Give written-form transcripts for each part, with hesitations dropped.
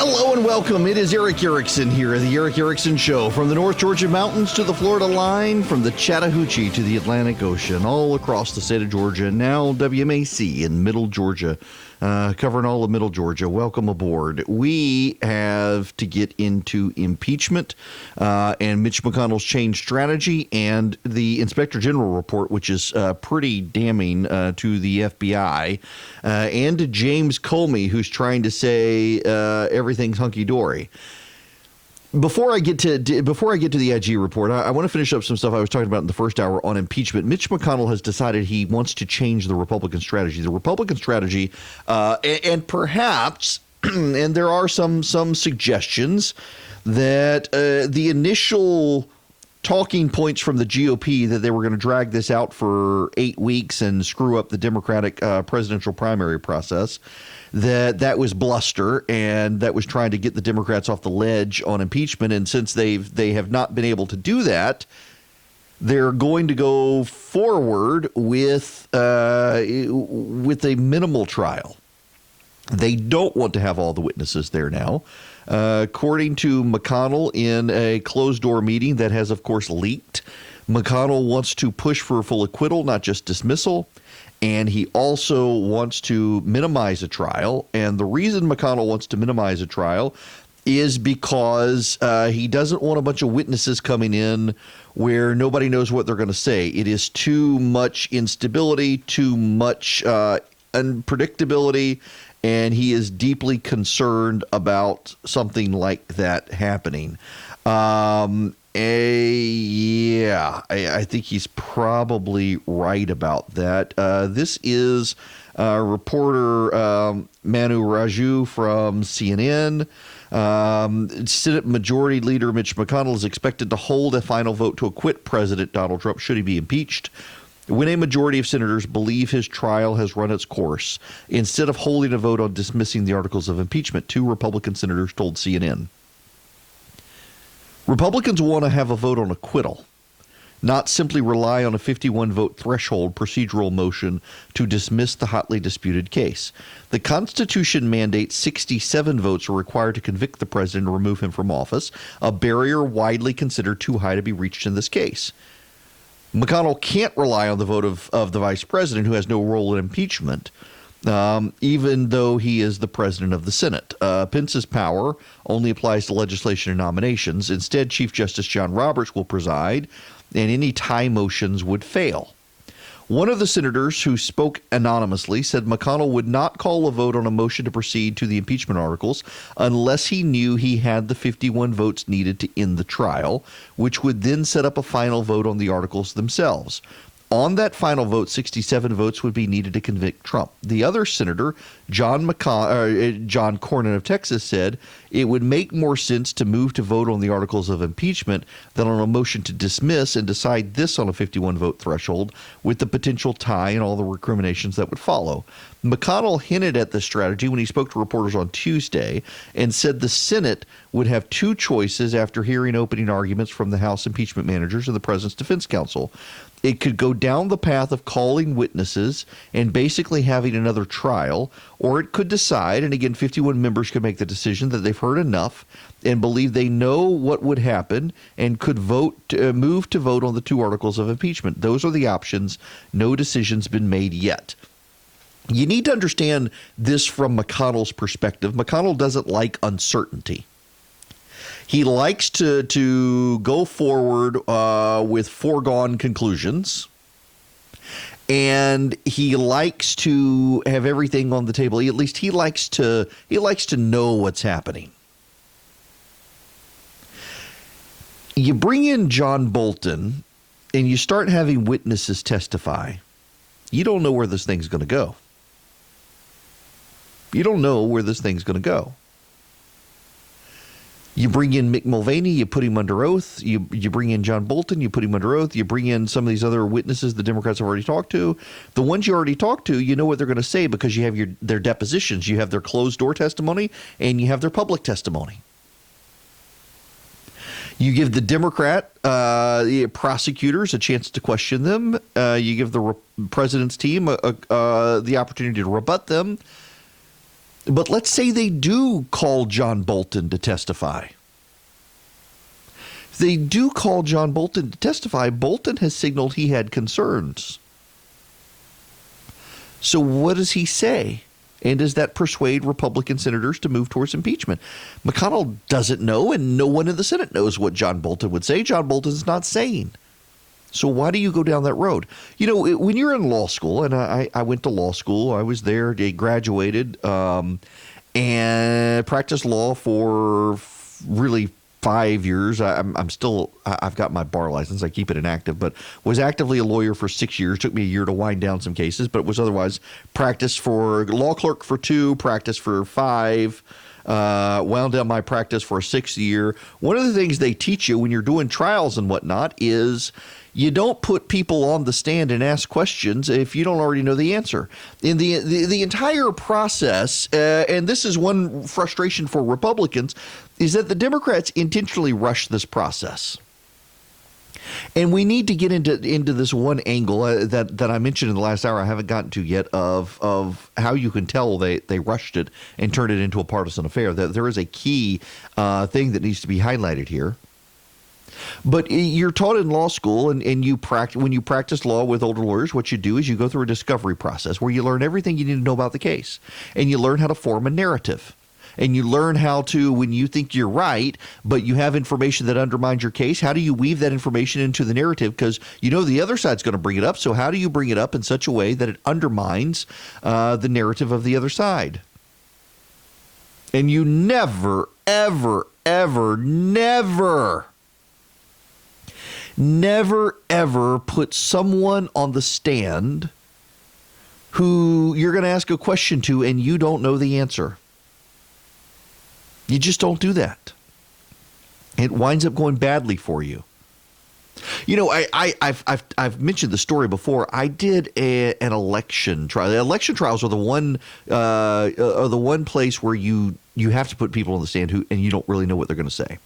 Hello and welcome. It is Erick Erickson here, the Erick Erickson Show. From the North Georgia mountains to the Florida line, from the Chattahoochee to the Atlantic Ocean, all across the state of Georgia. Now WMAC in Middle Georgia, covering all of Middle Georgia. Welcome aboard. We have to get into impeachment and Mitch McConnell's changed strategy and the Inspector General report, which is pretty damning to the FBI, and to James Comey, who's trying to say everything's hunky-dory. Before I get to the IG report, I want to finish up some stuff I was talking about in the first hour on impeachment. Mitch McConnell has decided he wants to change the Republican strategy. The Republican strategy, and perhaps, and there are some suggestions that the initial talking points from the GOP that they were going to drag this out for 8 weeks and screw up the Democratic presidential primary process, that was bluster, and that was trying to get the Democrats off the ledge on impeachment. And since they have not been able to do that, they're going to go forward with a minimal trial. They don't want to have all the witnesses there now. According to McConnell in a closed-door meeting that has, of course, leaked, McConnell wants to push for a full acquittal, not just dismissal. And he also wants to minimize a trial. And the reason McConnell wants to minimize a trial is because he doesn't want a bunch of witnesses coming in where nobody knows what they're going to say. It is too much instability, too much unpredictability, and he is deeply concerned about something like that happening. I think he's probably right about that. This is reporter Manu Raju from CNN. Senate Majority Leader Mitch McConnell is expected to hold a final vote to acquit President Donald Trump should he be impeached when a majority of senators believe his trial has run its course, instead of holding a vote on dismissing the articles of impeachment, two Republican senators told CNN. Republicans want to have a vote on acquittal, not simply rely on a 51-vote threshold procedural motion to dismiss the hotly disputed case. The Constitution mandates 67 votes are required to convict the president and remove him from office, a barrier widely considered too high to be reached in this case. McConnell can't rely on the vote of the vice president, who has no role in impeachment, even though he is the president of the Senate. Pence's power only applies to legislation and nominations. Instead, Chief Justice John Roberts will preside, and any tie motions would fail. One of the senators who spoke anonymously said McConnell would not call a vote on a motion to proceed to the impeachment articles unless he knew he had the 51 votes needed to end the trial, which would then set up a final vote on the articles themselves. On that final vote, 67 votes would be needed to convict Trump. The other senator, John Cornyn of Texas, said it would make more sense to move to vote on the articles of impeachment than on a motion to dismiss, and decide this on a 51-vote threshold with the potential tie and all the recriminations that would follow. McConnell hinted at this strategy when he spoke to reporters on Tuesday and said the Senate would have two choices after hearing opening arguments from the House impeachment managers and the President's Defense Counsel. It could go down the path of calling witnesses and basically having another trial, or it could decide, and again, 51 members could make the decision that they've heard enough and believe they know what would happen and could move to vote on the two articles of impeachment. Those are the options. No decision's been made yet. You need to understand this from McConnell's perspective. McConnell doesn't like uncertainty. He likes to go forward with foregone conclusions, and he likes to have everything on the table. At least he likes to know what's happening. You bring in John Bolton, and you start having witnesses testify. You don't know where this thing's going to go. You don't know where this thing's going to go. You bring in Mick Mulvaney, you put him under oath. You bring in John Bolton, you put him under oath. You bring in some of these other witnesses the Democrats have already talked to. The ones you already talked to, you know what they're going to say because you have their depositions. You have their closed-door testimony, and you have their public testimony. You give the Democrat prosecutors a chance to question them. You give the president's team the opportunity to rebut them. But let's say they do call John Bolton to testify. If they do call John Bolton to testify, Bolton has signaled he had concerns. So what does he say? And does that persuade Republican senators to move towards impeachment? McConnell doesn't know, and no one in the Senate knows what John Bolton would say. John Bolton's not saying. So why do you go down that road? You know, when you're in law school, and I went to law school, I was there, I graduated, and practiced law for really 5 years. I've got my bar license. I keep it inactive, but was actively a lawyer for 6 years. Took me a year to wind down some cases, but was otherwise practiced for law clerk for 2, practiced for 5, wound down my practice for a 6th year. One of the things they teach you when you're doing trials and whatnot is you don't put people on the stand and ask questions if you don't already know the answer. In the entire process, and this is one frustration for Republicans, is that the Democrats intentionally rush this process. And we need to get into this one angle that I mentioned in the last hour I haven't gotten to yet of how you can tell they rushed it and turned it into a partisan affair. That there is a key thing that needs to be highlighted here. But you're taught in law school, and when you practice law with older lawyers, what you do is you go through a discovery process where you learn everything you need to know about the case, and you learn how to form a narrative. And you learn how to, when you think you're right, but you have information that undermines your case, how do you weave that information into the narrative? Because you know the other side's going to bring it up. So how do you bring it up in such a way that it undermines the narrative of the other side? And you never, ever, ever, never ever put someone on the stand who you're going to ask a question to and you don't know the answer. You just don't do that. It winds up going badly for you. You know, I've mentioned the story before. I did an election trial. The election trials are the one place where you have to put people on the stand and you don't really know what they're going to say.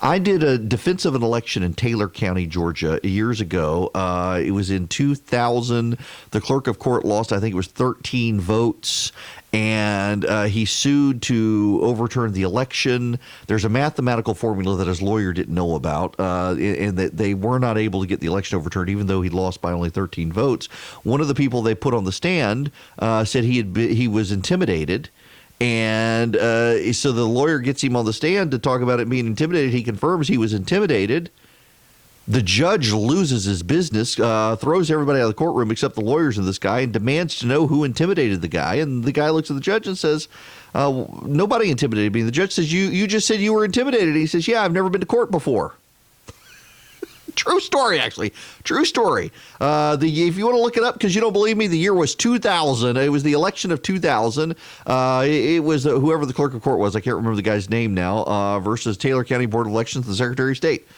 I did a defense of an election in Taylor County, Georgia, years ago. It was in 2000. The clerk of court lost, I think it was 13 votes, and he sued to overturn the election. There's a mathematical formula that his lawyer didn't know about, and that they were not able to get the election overturned, even though he lost by only 13 votes. One of the people they put on the stand said he was intimidated. And so the lawyer gets him on the stand to talk about it being intimidated. He confirms he was intimidated. The judge loses his business, throws everybody out of the courtroom except the lawyers and this guy, and demands to know who intimidated the guy. And the guy looks at the judge and says, nobody intimidated me. The judge says, you just said you were intimidated. He says, yeah, I've never been to court before. True story, actually. True story. If you want to look it up, because you don't believe me, the year was 2000. It was the election of 2000. It was whoever the clerk of court was. I can't remember the guy's name now. Versus Taylor County Board of Elections, the Secretary of State.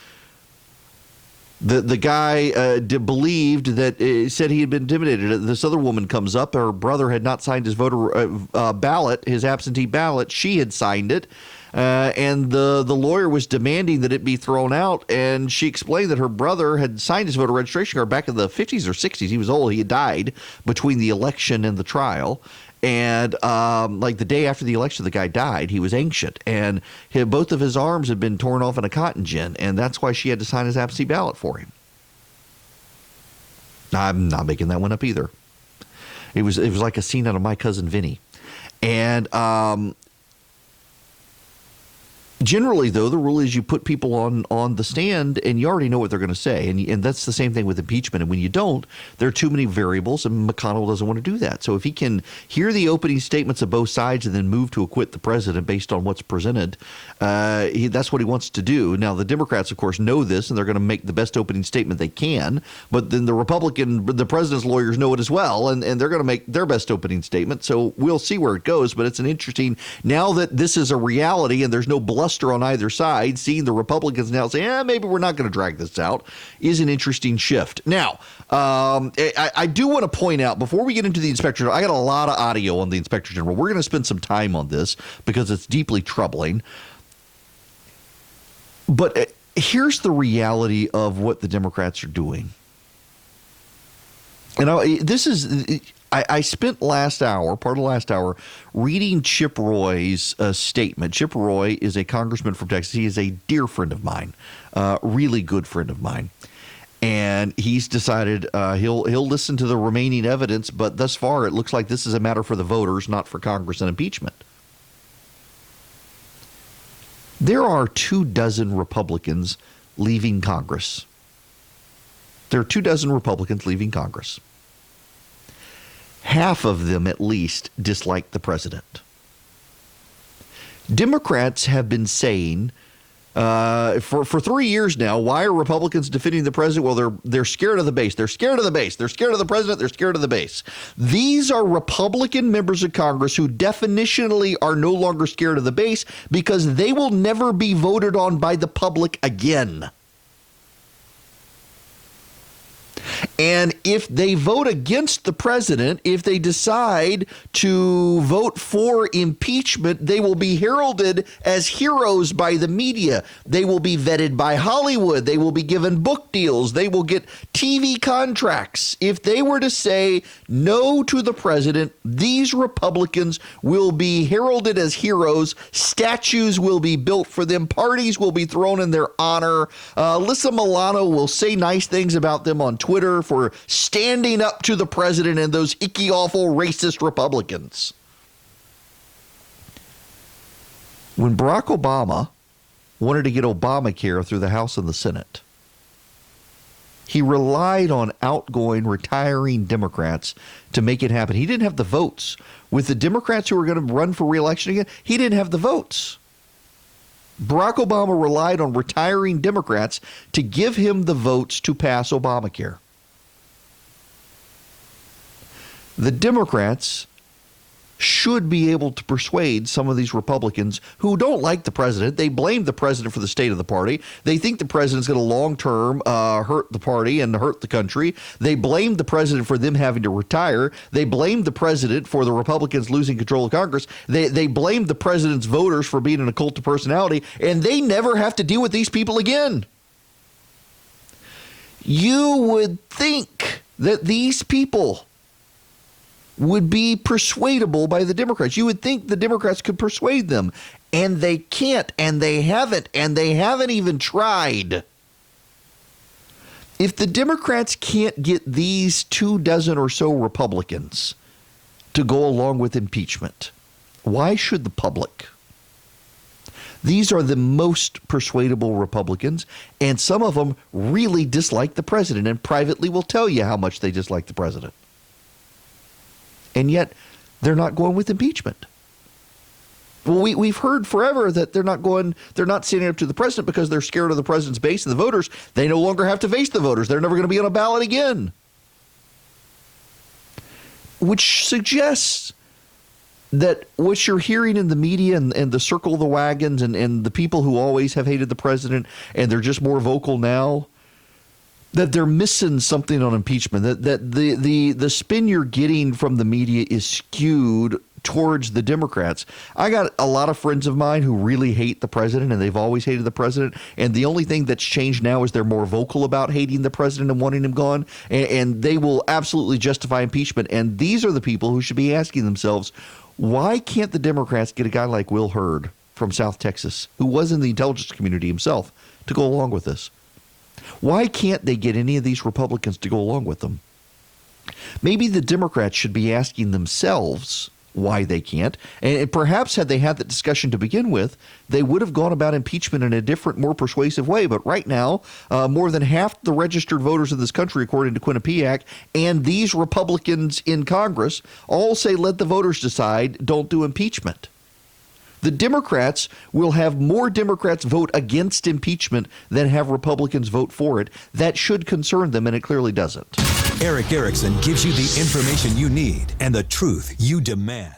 The guy believed that said he had been intimidated. This other woman comes up. Her brother had not signed his voter ballot, his absentee ballot. She had signed it. And the lawyer was demanding that it be thrown out, and she explained that her brother had signed his voter registration card back in the 50s or 60s. He was old. He had died between the election and the trial. And like the day after the election, the guy died. He was ancient, and both of his arms had been torn off in a cotton gin, and that's why she had to sign his absentee ballot for him. I'm not making that one up either. It was like a scene out of My Cousin Vinny. And generally, though, the rule is you put people on the stand and you already know what they're going to say. And that's the same thing with impeachment. And when you don't, there are too many variables, and McConnell doesn't want to do that. So if he can hear the opening statements of both sides and then move to acquit the president based on what's presented, that's what he wants to do. Now, the Democrats, of course, know this, and they're going to make the best opening statement they can. But then the president's lawyers know it as well, and they're going to make their best opening statement. So we'll see where it goes. But it's an interesting, now that this is a reality and there's no bluster on either side, seeing the Republicans now say, maybe we're not going to drag this out, is an interesting shift. Now, I do want to point out, before we get into the Inspector General, I got a lot of audio on the Inspector General. We're going to spend some time on this because it's deeply troubling. But here's the reality of what the Democrats are doing. And I spent part of the last hour, reading Chip Roy's statement. Chip Roy is a congressman from Texas. He is a dear friend of mine, really good friend of mine. And he's decided he'll listen to the remaining evidence, but thus far it looks like this is a matter for the voters, not for Congress and impeachment. There are 24 Republicans leaving Congress. There are 24 Republicans leaving Congress. Half of them, at least, dislike the president. Democrats have been saying for 3 years now, why are Republicans defending the president? Well, they're scared of the base. They're scared of the base. They're scared of the president. They're scared of the base. These are Republican members of Congress who definitionally are no longer scared of the base because they will never be voted on by the public again. And if they vote against the president, if they decide to vote for impeachment, they will be heralded as heroes by the media. They will be vetted by Hollywood. They will be given book deals. They will get TV contracts. If they were to say no to the president, these Republicans will be heralded as heroes. Statues will be built for them. Parties will be thrown in their honor. Alyssa Milano will say nice things about them on Twitter for standing up to the president and those icky, awful, racist Republicans. When Barack Obama wanted to get Obamacare through the House and the Senate, he relied on outgoing, retiring Democrats to make it happen. He didn't have the votes. With the Democrats who were going to run for re-election again, he didn't have the votes. Barack Obama relied on retiring Democrats to give him the votes to pass Obamacare. The Democrats should be able to persuade some of these Republicans who don't like the president. They blame the president for the state of the party. They think the president's going to long-term hurt the party and hurt the country. They blame the president for them having to retire. They blame the president for the Republicans losing control of Congress. They blame the president's voters for being an cult of personality, and they never have to deal with these people again. You would think that these people would be persuadable by the Democrats. You would think the Democrats could persuade them, and they can't, and they haven't even tried. If the Democrats can't get these 24 or so Republicans to go along with impeachment, why should the public? These are the most persuadable Republicans, and some of them really dislike the president and privately will tell you how much they dislike the president. And yet, they're not going with impeachment. Well, we've heard forever that they're not standing up to the president because they're scared of the president's base and the voters. They no longer have to face the voters. They're never going to be on a ballot again. Which suggests that what you're hearing in the media and the circle of the wagons and the people who always have hated the president and they're just more vocal now, that they're missing something on impeachment, that the spin you're getting from the media is skewed towards the Democrats. I got a lot of friends of mine who really hate the president, and they've always hated the president. And the only thing that's changed now is they're more vocal about hating the president and wanting him gone. And they will absolutely justify impeachment. And these are the people who should be asking themselves, why can't the Democrats get a guy like Will Hurd from South Texas, who was in the intelligence community himself, to go along with this? Why can't they get any of these Republicans to go along with them? Maybe the Democrats should be asking themselves why they can't. And perhaps had they had that discussion to begin with, they would have gone about impeachment in a different, more persuasive way. But right now, more than half the registered voters in this country, according to Quinnipiac, and these Republicans in Congress all say let the voters decide, don't do impeachment. The Democrats will have more Democrats vote against impeachment than have Republicans vote for it. That should concern them, and it clearly doesn't. Erick Erickson gives you the information you need and the truth you demand.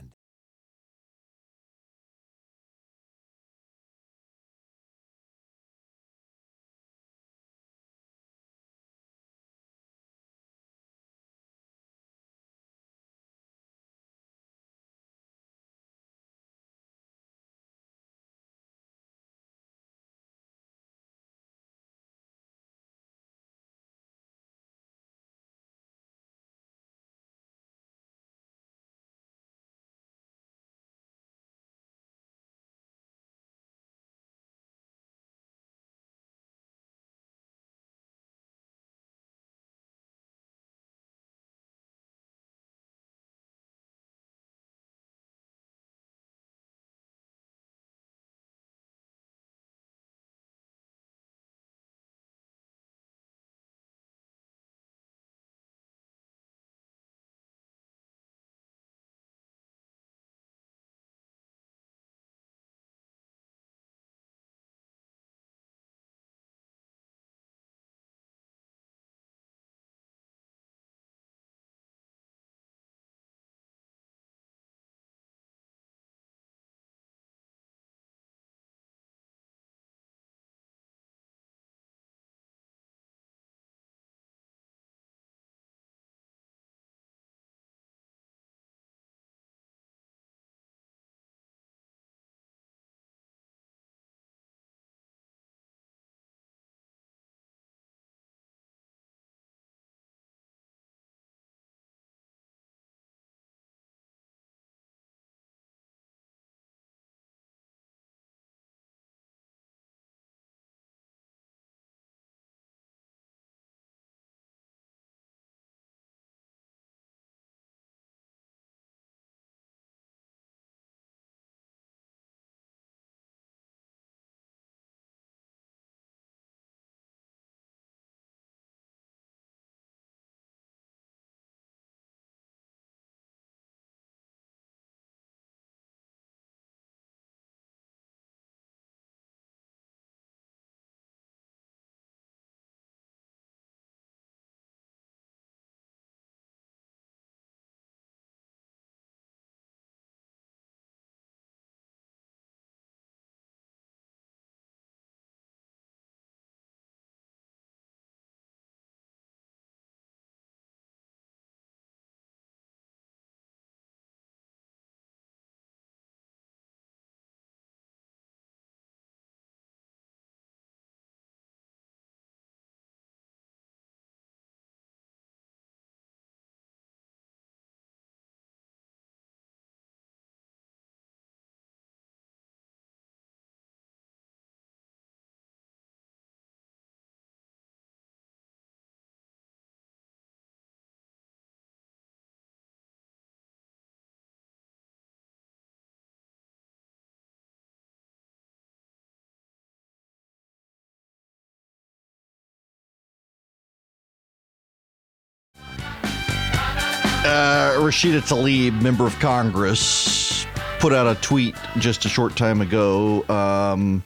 Rashida Tlaib, member of Congress, put out a tweet just a short time ago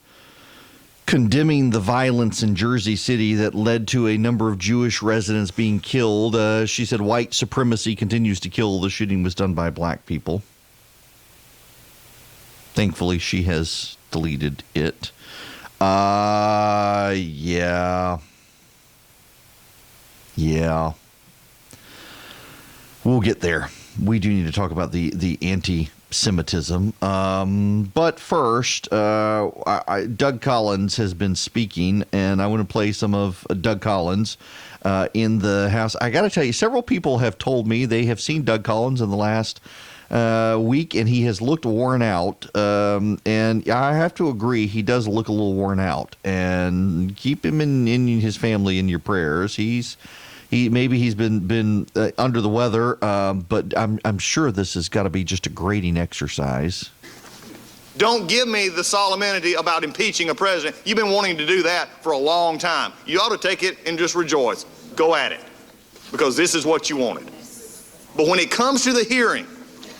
condemning the violence in Jersey City that led to a number of Jewish residents being killed. She said white supremacy continues to kill. The shooting was done by black people. Thankfully, she has deleted it. Yeah. We'll get there. We do need to talk about the anti-Semitism. But first, Doug Collins has been speaking, and I want to play some of Doug Collins in the House. I got to tell you, several people have told me they have seen Doug Collins in the last week, and he has looked worn out. And I have to agree, he does look a little worn out. And keep him in his family in your prayers. He's been under the weather, but I'm sure this has got to be just a grading exercise. Don't give me the solemnity about impeaching a president. You've been wanting to do that for a long time. You ought to take it and just rejoice. Go at it, because this is what you wanted. But when it comes to the hearing,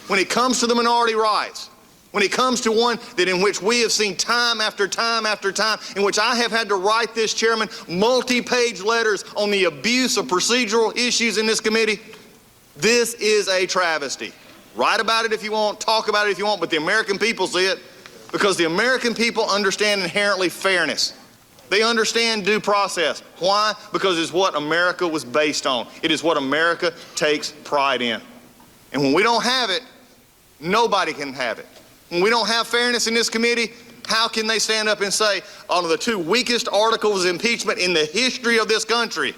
when it comes to the minority rights, when it comes to one that in which we have seen time after time after time, in which I have had to write this chairman multi-page letters on the abuse of procedural issues in this committee, this is a travesty. Write about it if you want, talk about it if you want, but the American people see it, because the American people understand inherently fairness. They understand due process. Why? Because it's what America was based on. It is what America takes pride in. And when we don't have it, nobody can have it. When we don't have fairness in this committee, how can they stand up and say, on the two weakest articles of impeachment in the history of this country,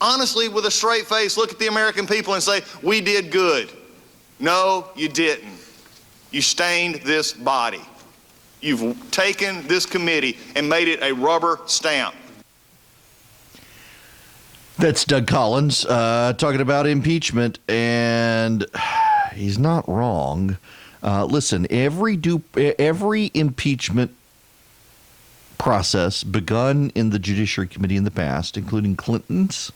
honestly, with a straight face, look at the American people and say, we did good? No, you didn't. You stained this body. You've taken this committee and made it a rubber stamp. That's Doug Collins talking about impeachment, and he's not wrong. Listen, every impeachment process begun in the Judiciary Committee in the past, including Clinton's,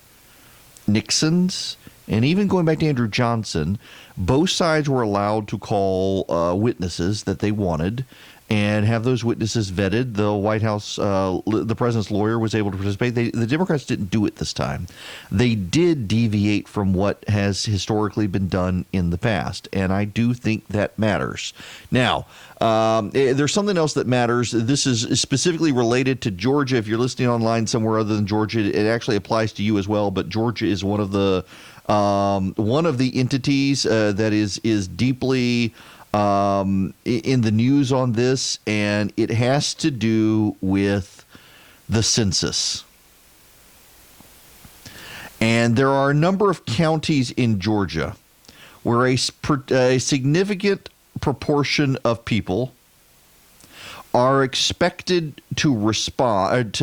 Nixon's, and even going back to Andrew Johnson, both sides were allowed to call witnesses that they wanted and have those witnesses vetted. The White House, the president's lawyer was able to participate. The Democrats didn't do it this time. They did deviate from what has historically been done in the past, and I do think that matters. Now, there's something else that matters. This is specifically related to Georgia. If you're listening online somewhere other than Georgia, it actually applies to you as well, but Georgia is one of the entities that is deeply in the news on this, and it has to do with the census. And there are a number of counties in Georgia where a significant proportion of people are expected to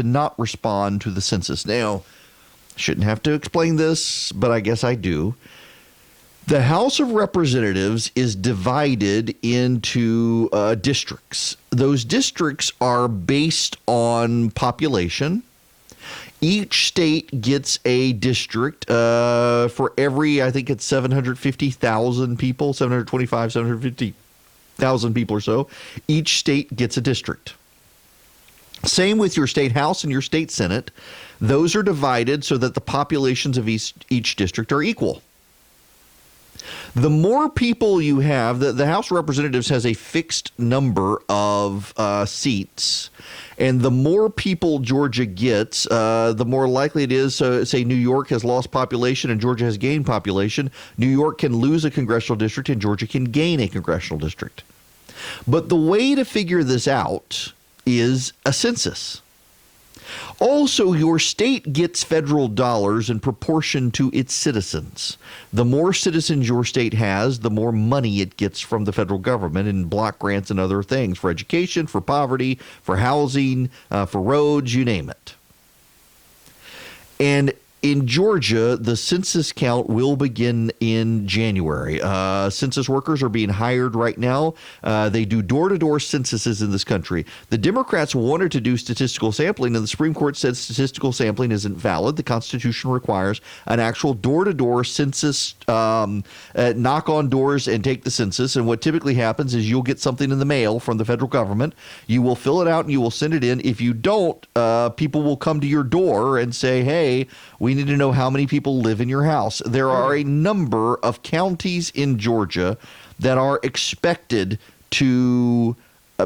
not respond to the census. Now, shouldn't have to explain this, but I guess I do. The House of Representatives is divided into districts. Those districts are based on population. Each state gets a district for every, I think it's 750,000 people, 750,000 people or so. Each state gets a district. Same with your state house and your state senate. Those are divided so that the populations of each district are equal. The more people you have, the House of Representatives has a fixed number of seats, and the more people Georgia gets, the more likely it is, say New York has lost population and Georgia has gained population, New York can lose a congressional district and Georgia can gain a congressional district. But the way to figure this out is a census. Also, your state gets federal dollars in proportion to its citizens. The more citizens your state has, the more money it gets from the federal government in block grants and other things for education, for poverty, for housing, for roads, you name it. And In Georgia, the census count will begin in January. Census workers are being hired right now. They do door-to-door censuses in this country. The Democrats wanted to do statistical sampling, and the Supreme Court said statistical sampling isn't valid. The Constitution requires an actual door-to-door census, knock on doors and take the census. And what typically happens is you'll get something in the mail from the federal government. You will fill it out and you will send it in. If you don't, people will come to your door and say, hey, we need to know how many people live in your house. There are a number of counties in Georgia that are expected to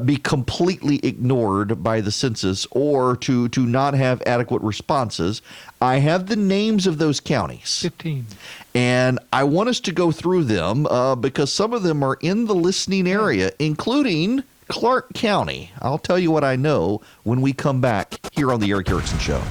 be completely ignored by the census or to not have adequate responses. I have the names of those counties. 15. And I want us to go through them because some of them are in the listening area, including Clark County. I'll tell you what I know when we come back here on the Erick Erickson Show.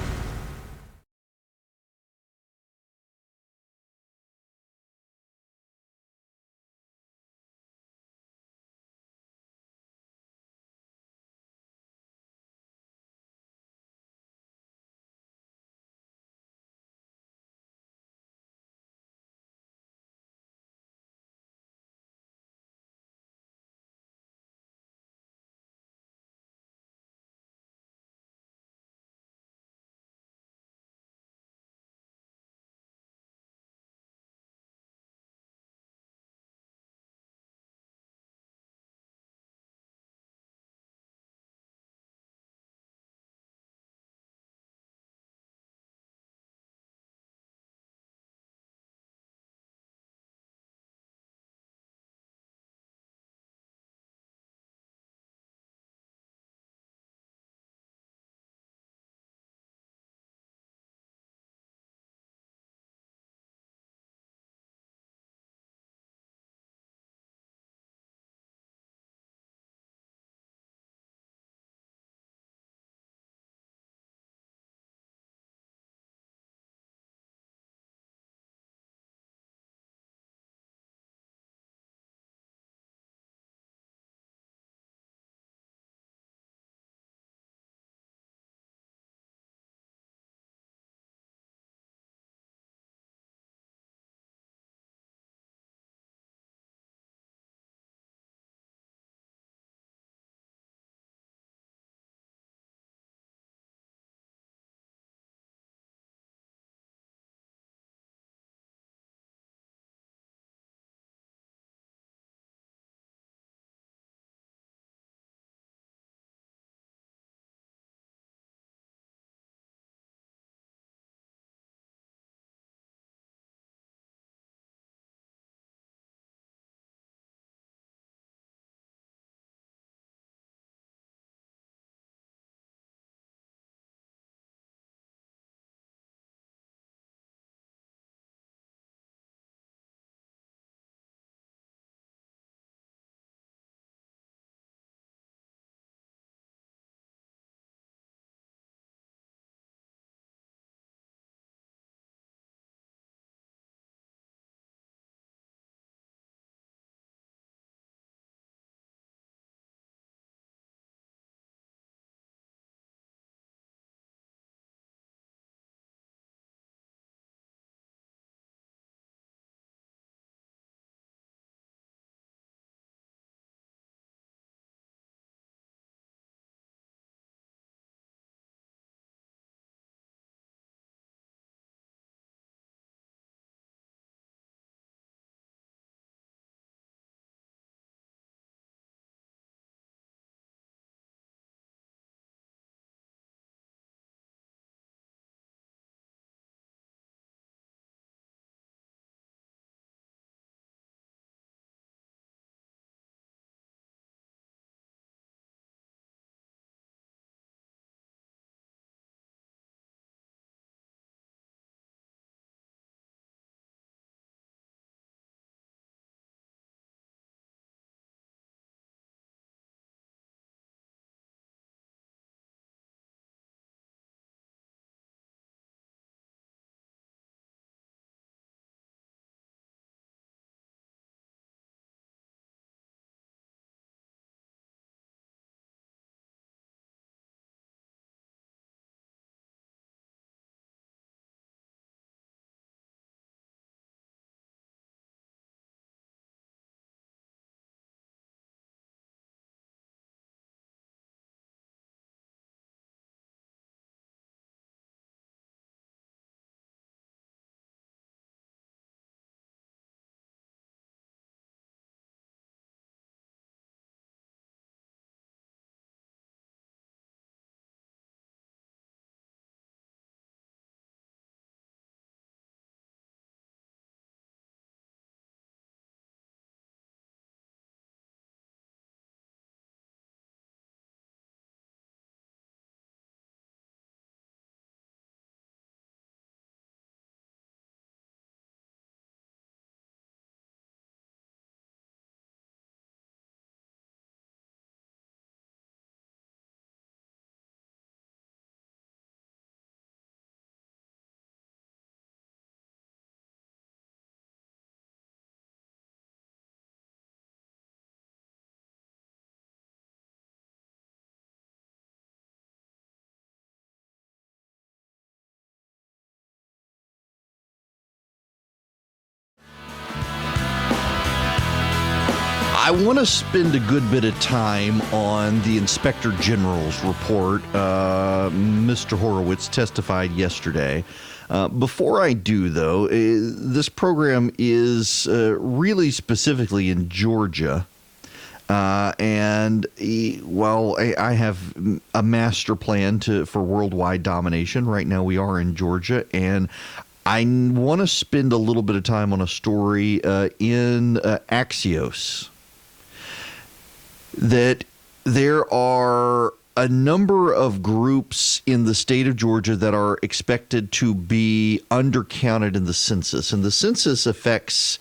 want to spend a good bit of time on the Inspector General's report. Mr. Horowitz testified yesterday. Before I do, though, this program is really specifically in Georgia. And while I have a master plan for worldwide domination, right now we are in Georgia, and I want to spend a little bit of time on a story in Axios. That there are a number of groups in the state of Georgia that are expected to be undercounted in the census. And the census affects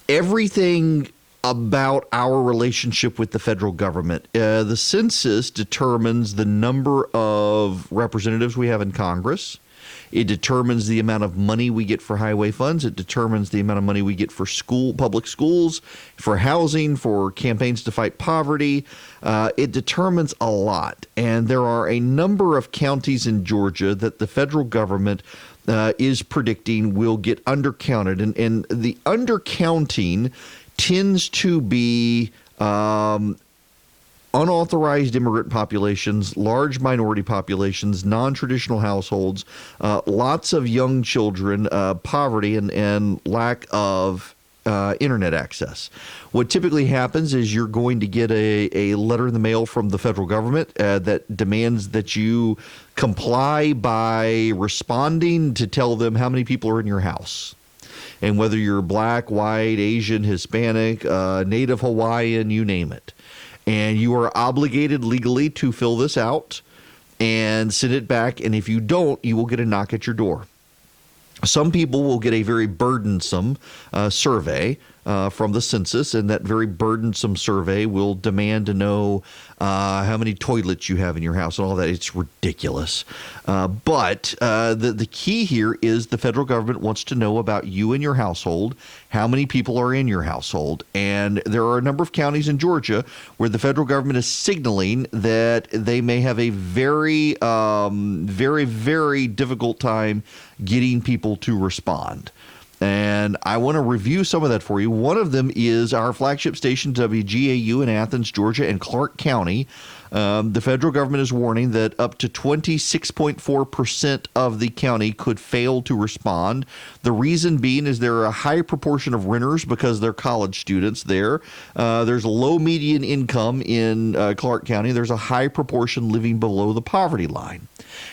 everything about our relationship with the federal government. The census determines the number of representatives we have in Congress. It determines the amount of money we get for highway funds. It determines the amount of money we get for public schools, for housing, for campaigns to fight poverty. It determines a lot. And there are a number of counties in Georgia that the federal government is predicting will get undercounted. And the undercounting tends to be unauthorized immigrant populations, large minority populations, non-traditional households, lots of young children, poverty, and lack of internet access. What typically happens is you're going to get a letter in the mail from the federal government that demands that you comply by responding to tell them how many people are in your house. And whether you're black, white, Asian, Hispanic, Native Hawaiian, you name it. And you are obligated legally to fill this out and send it back. And if you don't, you will get a knock at your door. Some people will get a very burdensome survey from the census, and that very burdensome survey will demand to know how many toilets you have in your house and all that. It's ridiculous. But the key here is the federal government wants to know about you and your household, how many people are in your household. And there are a number of counties in Georgia where the federal government is signaling that they may have a very, very difficult time getting people to respond. And I want to review some of that for you. One of them is our flagship station, WGAU in Athens, Georgia, and Clark County. The federal government is warning that up to 26.4% of the county could fail to respond. The reason being is there are a high proportion of renters because they're college students there. There's a low median income in Clark County. There's a high proportion living below the poverty line.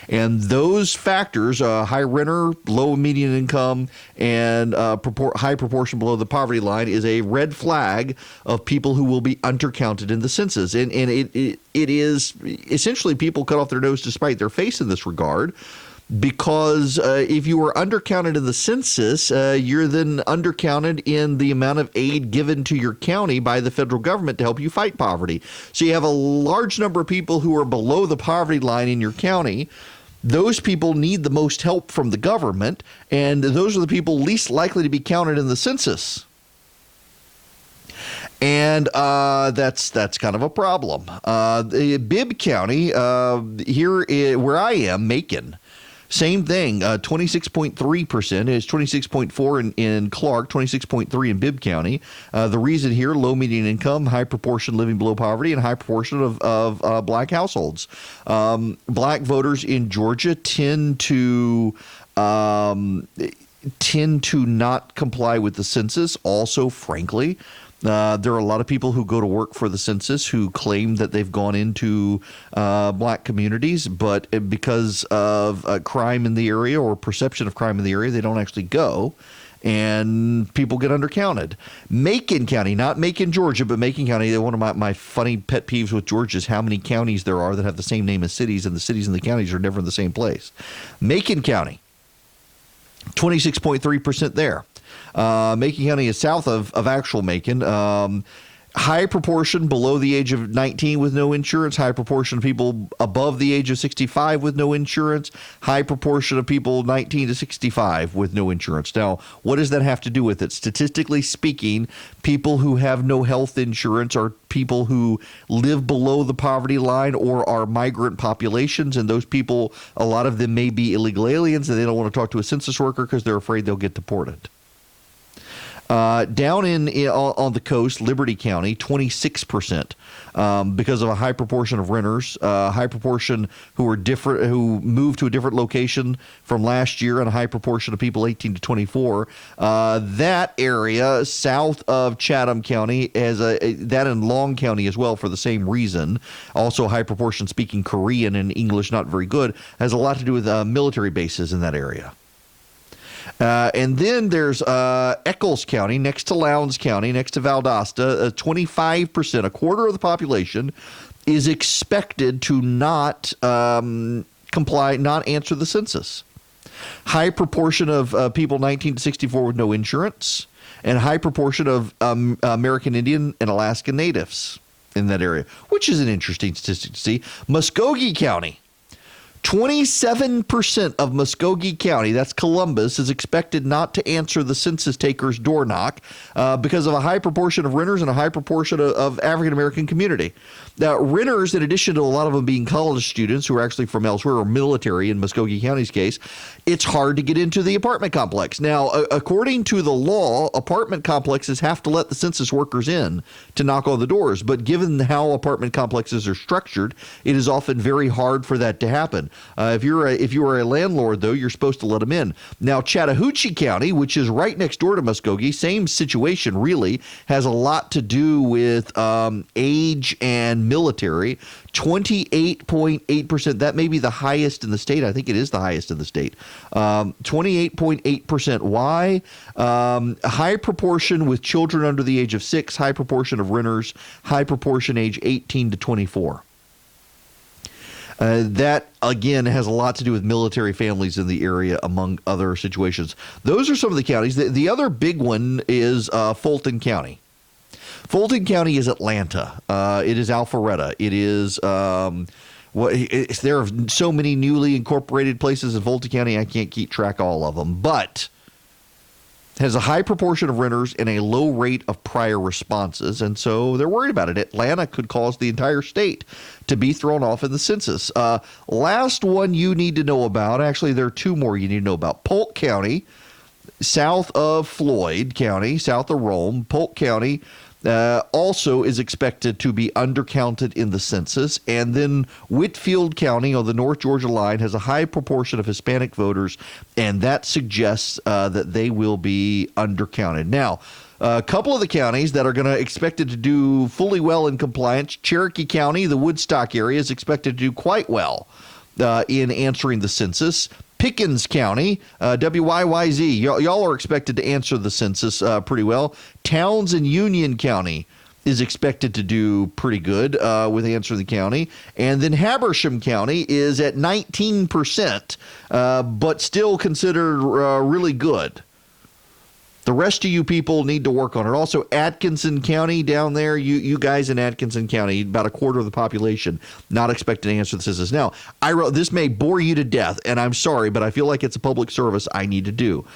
And those factors, high renter, low median income, and high proportion below the poverty line, is a red flag of people who will be undercounted in the census. And it is essentially people cut off their nose to spite their face in this regard. Because if you were undercounted in the census, you're then undercounted in the amount of aid given to your county by the federal government to help you fight poverty. So you have a large number of people who are below the poverty line in your county. Those people need the most help from the government, and those are the people least likely to be counted in the census. And that's kind of a problem. Bibb County, here where I am, Macon, same thing, 26.3% is 26.4 in Clark, 26.3 in Bibb County. The reason here, low median income, high proportion living below poverty, and high proportion of black households. Black voters in Georgia tend to not comply with the census. Also, frankly, there are a lot of people who go to work for the census who claim that they've gone into black communities, but because of crime in the area or perception of crime in the area, they don't actually go, and people get undercounted. Macon County, not Macon, Georgia, but Macon County, one of my funny pet peeves with Georgia is how many counties there are that have the same name as cities, and the cities and the counties are never in the same place. Macon County, 26.3% there. Macon County is south of actual Macon. High proportion below the age of 19 with no insurance. High proportion of people above the age of 65 with no insurance. High proportion of people 19 to 65 with no insurance. Now, what does that have to do with it? Statistically speaking, people who have no health insurance are people who live below the poverty line or are migrant populations. And those people, a lot of them may be illegal aliens, and they don't want to talk to a census worker because they're afraid they'll get deported. Down on the coast, Liberty County, 26%, because of a high proportion of renters, high proportion who moved to a different location from last year, and a high proportion of people 18 to 24. That area south of Chatham County has that in Long County as well for the same reason. Also, a high proportion speaking Korean and English not very good, has a lot to do with military bases in that area. And then there's Eccles County, next to Lowndes County, next to Valdosta. 25%, a quarter of the population, is expected to not comply, not answer the census. High proportion of people 19 to 64 with no insurance, and high proportion of American Indian and Alaska Natives in that area, which is an interesting statistic to see. Muskogee County. 27% of Muskogee County, that's Columbus, is expected not to answer the census taker's door knock because of a high proportion of renters and a high proportion of African-American community. Now, renters, in addition to a lot of them being college students who are actually from elsewhere or military in Muskogee County's case, it's hard to get into the apartment complex. Now, according to the law, apartment complexes have to let the census workers in to knock on the doors. But given how apartment complexes are structured, it is often very hard for that to happen. If you are a landlord, though, you're supposed to let them in. Now, Chattahoochee County, which is right next door to Muskogee, same situation really, has a lot to do with age and military. 28.8%. That may be the highest in the state. I think it is the highest in the state. 28.8%. Why? A high proportion with children under the age of 6, high proportion of renters, high proportion age 18 to 24. That, again, has a lot to do with military families in the area, among other situations. Those are some of the counties. The other big one is Fulton County. Fulton County is Atlanta. It is Alpharetta. It is there are so many newly incorporated places in Fulton County, I can't keep track of all of them. But has a high proportion of renters and a low rate of prior responses, and so they're worried about it. Atlanta could cause the entire state to be thrown off in the census. Last one you need to know about, actually there are two more you need to know about. Polk County, south of Floyd County, south of Rome. Polk County also is expected to be undercounted in the census. And then Whitfield County on the North Georgia line has a high proportion of Hispanic voters, and that suggests that they will be undercounted. Now, a couple of the counties that are going to expected to do fully well in compliance, Cherokee County, the Woodstock area, is expected to do quite well in answering the census. Pickens County, WYYZ, y'all are expected to answer the census pretty well. Towns and Union County is expected to do pretty good with answering the county. And then Habersham County is at 19%, but still considered really good. The rest of you people need to work on it. Also, Atkinson County down there, you guys in Atkinson County, about a quarter of the population, not expected to answer the census. Now, I wrote, this may bore you to death, and I'm sorry, but I feel like it's a public service I need to do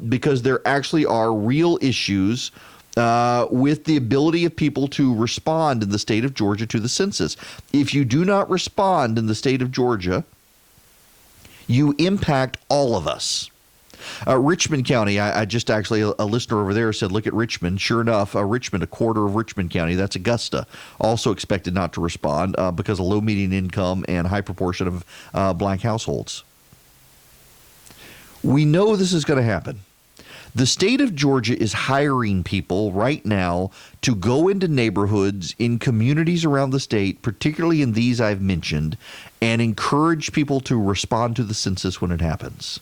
because there actually are real issues with the ability of people to respond in the state of Georgia to the census. If you do not respond in the state of Georgia, you impact all of us. Richmond County, I just actually, a listener over there said, look at Richmond. Sure enough, Richmond, a quarter of Richmond County, that's Augusta, also expected not to respond because of low median income and high proportion of black households. We know this is going to happen. The state of Georgia is hiring people right now to go into neighborhoods in communities around the state, particularly in these I've mentioned, and encourage people to respond to the census when it happens.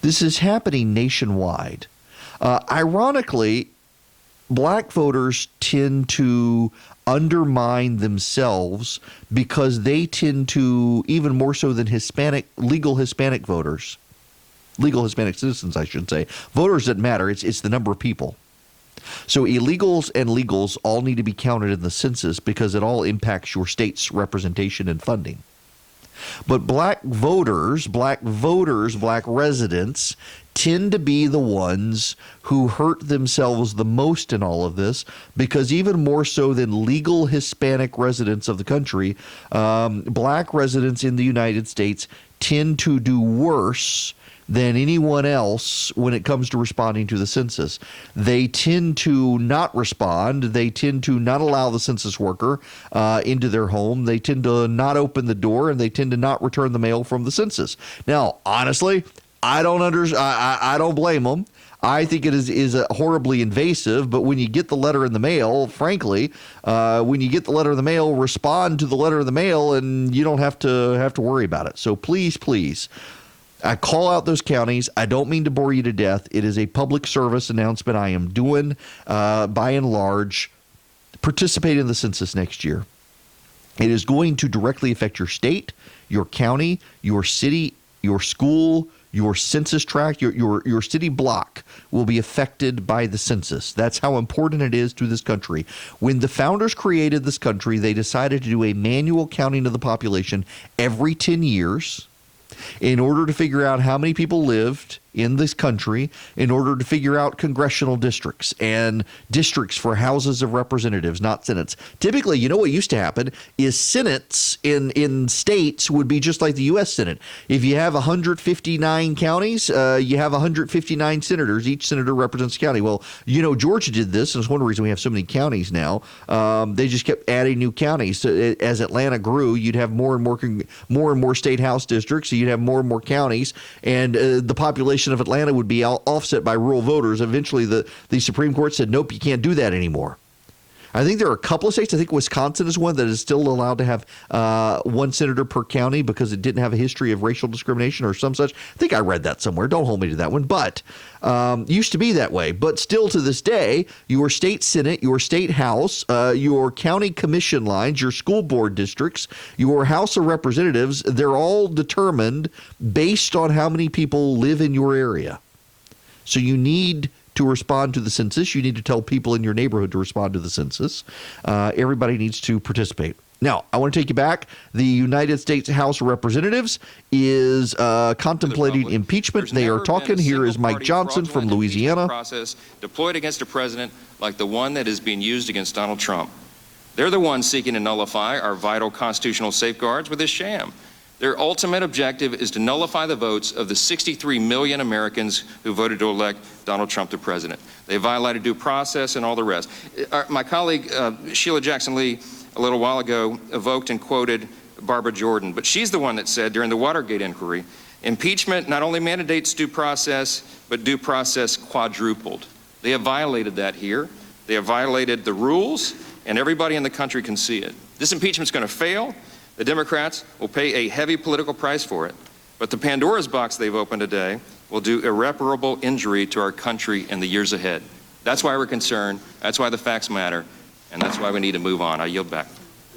This is happening nationwide. Ironically, black voters tend to undermine themselves because they tend to, even more so than legal Hispanic voters, legal Hispanic citizens, I should say. Voters doesn't matter. It's the number of people. So illegals and legals all need to be counted in the census because it all impacts your state's representation and funding. But black voters, black residents tend to be the ones who hurt themselves the most in all of this because even more so than legal Hispanic residents of the country, black residents in the United States tend to do worse than anyone else when it comes to responding to the census. They tend to not respond. They tend to not allow the census worker into their home. They tend to not open the door, and they tend to not return the mail from the census. Now, honestly, I don't blame them. I think it is horribly invasive, but when you get the letter in the mail, frankly, when you get the letter in the mail, respond to the letter in the mail, and you don't have to worry about it. So please, I call out those counties. I don't mean to bore you to death. It is a public service announcement I am doing. By and large, participate in the census next year. It is going to directly affect your state, your county, your city, your school, your census tract, your city block will be affected by the census. That's how important it is to this country. When the founders created this country, they decided to do a manual counting of the population every 10 years in order to figure out how many people lived in this country, in order to figure out congressional districts and districts for houses of representatives, not senates. Typically, you know what used to happen is senates in states would be just like the U.S. Senate. If you have 159 counties, you have 159 senators. Each senator represents a county. Well, you know, Georgia did this, and it's one reason we have so many counties now. They just kept adding new counties. So as Atlanta grew, you'd have more and more state house districts. So you'd have more and more counties, and the population of Atlanta would be offset by rural voters. Eventually, the Supreme Court said, nope, you can't do that anymore. I think there are a couple of states. I think Wisconsin is one that is still allowed to have one senator per county because it didn't have a history of racial discrimination or some such. I think I read that somewhere. Don't hold me to that one. But used to be that way. But still to this day, your state senate, your state house, your county commission lines, your school board districts, your House of Representatives, they're all determined based on how many people live in your area. So you need to respond to the census. You need to tell people in your neighborhood to respond to the census. Everybody needs to participate. Now, I want to take you back. The United States House of Representatives is contemplating impeachment. They are talking. Here is Mike Johnson from Louisiana. Process deployed against a president like the one that is being used against Donald Trump. They're the ones seeking to nullify our vital constitutional safeguards with this sham. Their ultimate objective is to nullify the votes of the 63 million Americans who voted to elect Donald Trump to president. They violated due process and all the rest. My colleague Sheila Jackson-Lee a little while ago evoked and quoted Barbara Jordan, but she's the one that said during the Watergate inquiry, impeachment not only mandates due process, but due process quadrupled. They have violated that here. They have violated the rules, and everybody in the country can see it. This impeachment's going to fail. The Democrats will pay a heavy political price for it, but the Pandora's box they've opened today will do irreparable injury to our country in the years ahead. That's why we're concerned, that's why the facts matter, and that's why we need to move on. I yield back.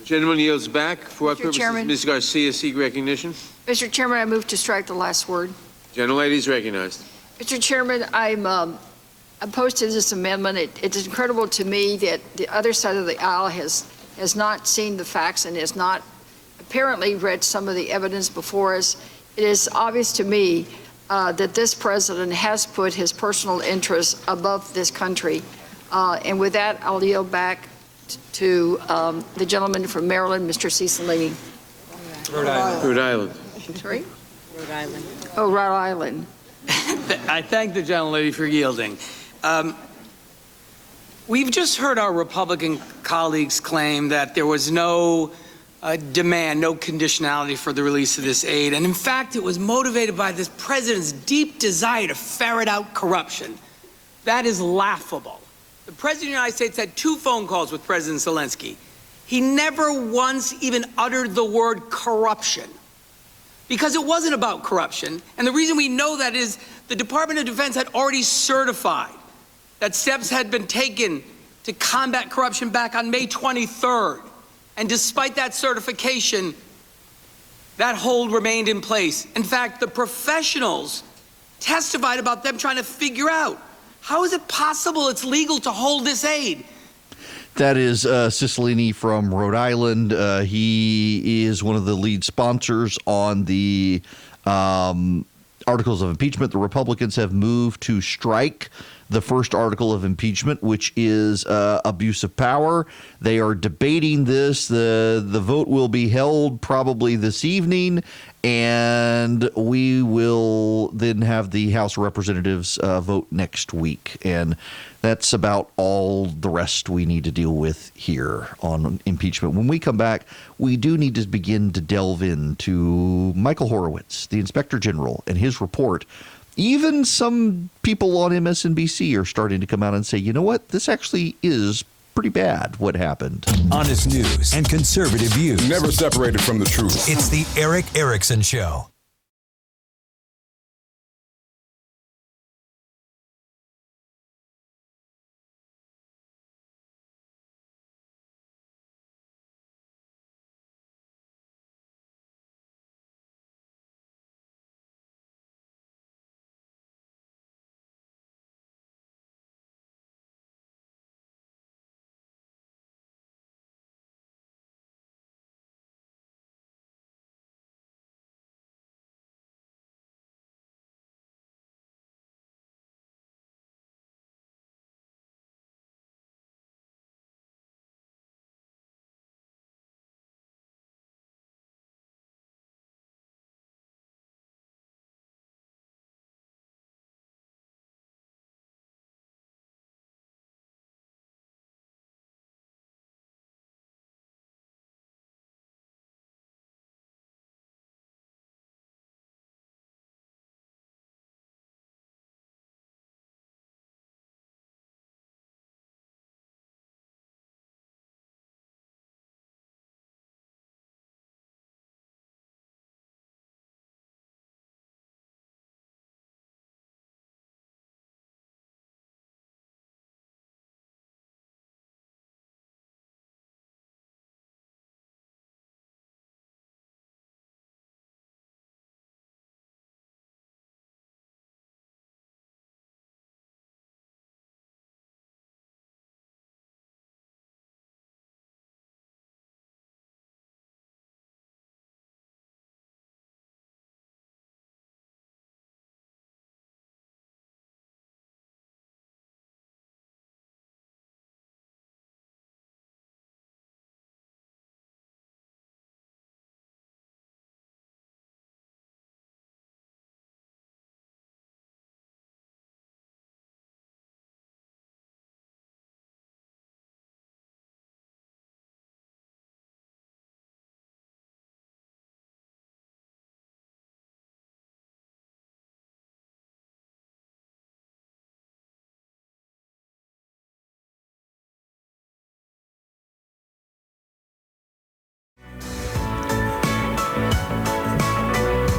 The gentleman yields back. For what purposes? Chairman. Ms. Garcia, seek recognition. Mr. Chairman, I move to strike the last word. Gentlelady is recognized. Mr. Chairman, I'm opposed to this amendment. It's incredible to me that the other side of the aisle has not seen the facts and has not apparently read some of the evidence before us. It is obvious to me that this president has put his personal interests above this country. And with that, I'll yield back to the gentleman from Maryland, Mr. Cicilline. Rhode Island. Rhode Island. Sorry? Rhode Island. Oh, Rhode Island. I thank the gentlelady for yielding. We've just heard our Republican colleagues claim that there was no demand, no conditionality for the release of this aid. And in fact, it was motivated by this president's deep desire to ferret out corruption. That is laughable. The president of the United States had 2 phone calls with President Zelensky. He never once even uttered the word corruption, because it wasn't about corruption. And the reason we know that is the Department of Defense had already certified that steps had been taken to combat corruption back on May 23rd. And despite that certification, that hold remained in place. In fact, the professionals testified about them trying to figure out, how is it possible it's legal to hold this aid? That is Cicilline from Rhode Island. He is one of the lead sponsors on the articles of impeachment. The Republicans have moved to strike the first article of impeachment, which is abuse of power. They are debating this. The vote will be held probably this evening, and we will then have the House of Representatives vote next week. And that's about all the rest we need to deal with here on impeachment. When we come back, we do need to begin to delve into Michael Horowitz, the Inspector General, and his report. Even some people on MSNBC are starting to come out and say, you know what, this actually is pretty bad what happened. Honest news and conservative views. Never separated from the truth. It's the Erick Erickson Show.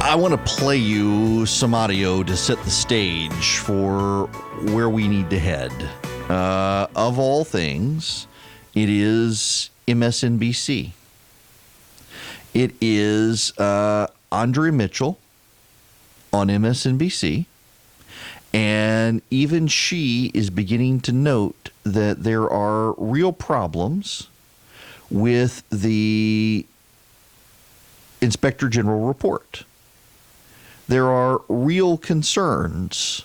I want to play you some audio to set the stage for where we need to head. Of all things, it is MSNBC. It is Andre Mitchell on MSNBC. And even she is beginning to note that there are real problems with the Inspector General report. There are real concerns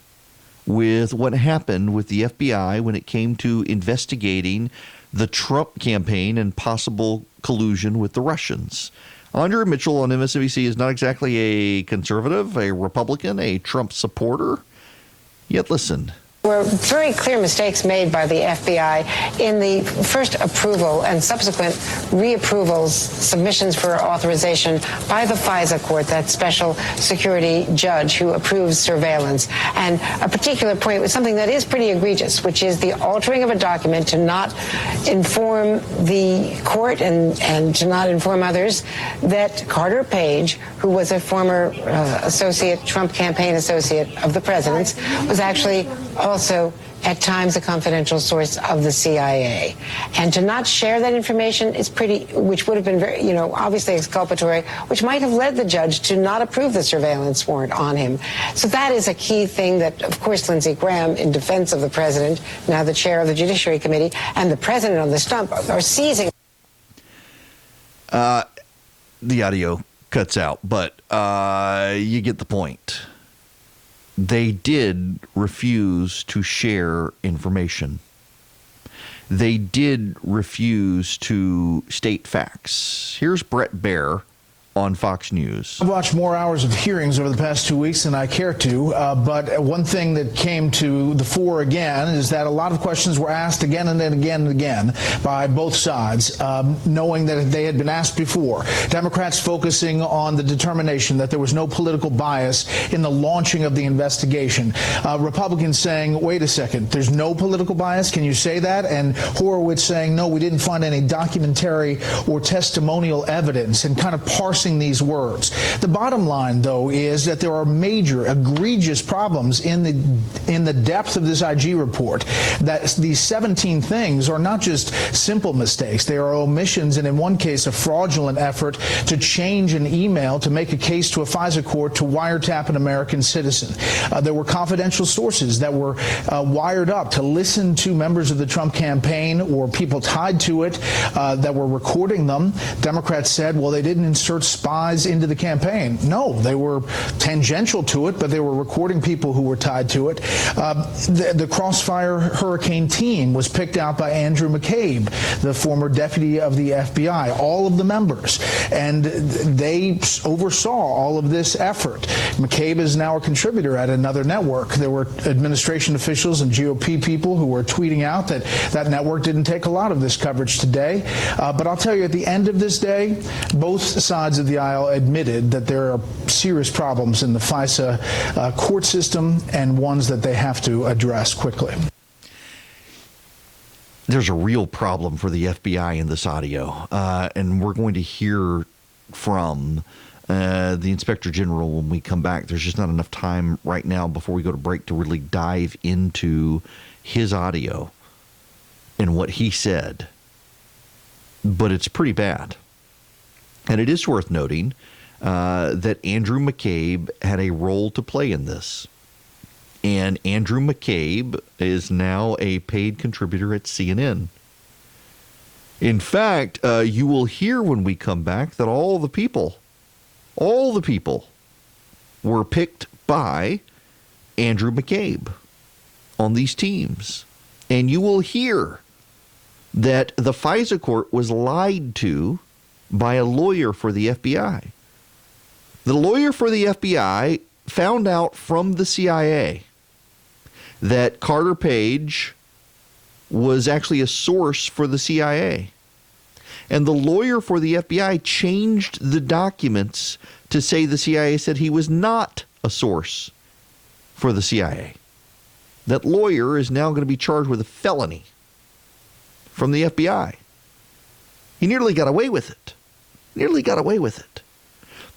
with what happened with the FBI when it came to investigating the Trump campaign and possible collusion with the Russians. Andre Mitchell on MSNBC is not exactly a conservative, a Republican, a Trump supporter. Yet listen. There were very clear mistakes made by the FBI in the first approval and subsequent reapprovals, submissions for authorization by the FISA court, that special security judge who approves surveillance. And a particular point was something that is pretty egregious, which is the altering of a document to not inform the court and to not inform others that Carter Page, who was a former Trump campaign associate of the president's, was actually also at times a confidential source of the CIA. And to not share that information is which would have been very, obviously exculpatory, which might have led the judge to not approve the surveillance warrant on him. So that is a key thing that, of course, Lindsey Graham, in defense of the president, now the chair of the Judiciary Committee, and the president on the stump are seizing. The audio cuts out, but you get the point. they did refuse to share information. They did refuse to state facts. Here's Brett Baer on Fox News. I've watched more hours of hearings over the past 2 weeks than I care to, but one thing that came to the fore again is that a lot of questions were asked again and then again and again by both sides, knowing that they had been asked before. Democrats focusing on the determination that there was no political bias in the launching of the investigation. Republicans saying, wait a second, there's no political bias? Can you say that? And Horowitz saying, no, we didn't find any documentary or testimonial evidence, and kind of parsing these words. The bottom line, though, is that there are major, egregious problems in the depth of this IG report. That these 17 things are not just simple mistakes. They are omissions, and in one case, a fraudulent effort to change an email to make a case to a FISA court to wiretap an American citizen. There were confidential sources that were wired up to listen to members of the Trump campaign or people tied to it that were recording them. Democrats said, well, they didn't insert spies into the campaign. No, they were tangential to it, but they were recording people who were tied to it. The Crossfire Hurricane team was picked out by Andrew McCabe, the former deputy of the FBI, all of the members, and they oversaw all of this effort. McCabe is now a contributor at another network. There were administration officials and GOP people who were tweeting out that that network didn't take a lot of this coverage today. But I'll tell you, at the end of this day, both sides of the aisle admitted that there are serious problems in the FISA court system and ones that they have to address quickly. There's a real problem for the FBI in this audio, and we're going to hear from the Inspector General when we come back. There's just not enough time right now before we go to break to really dive into his audio and what he said, but it's pretty bad. And it is worth noting that Andrew McCabe had a role to play in this. And Andrew McCabe is now a paid contributor at CNN. In fact, you will hear when we come back that all the people were picked by Andrew McCabe on these teams. And you will hear that the FISA court was lied to by a lawyer for the FBI. The lawyer for the FBI found out from the CIA that Carter Page was actually a source for the CIA. And the lawyer for the FBI changed the documents to say the CIA said he was not a source for the CIA. That lawyer is now going to be charged with a felony from the FBI. He nearly got away with it.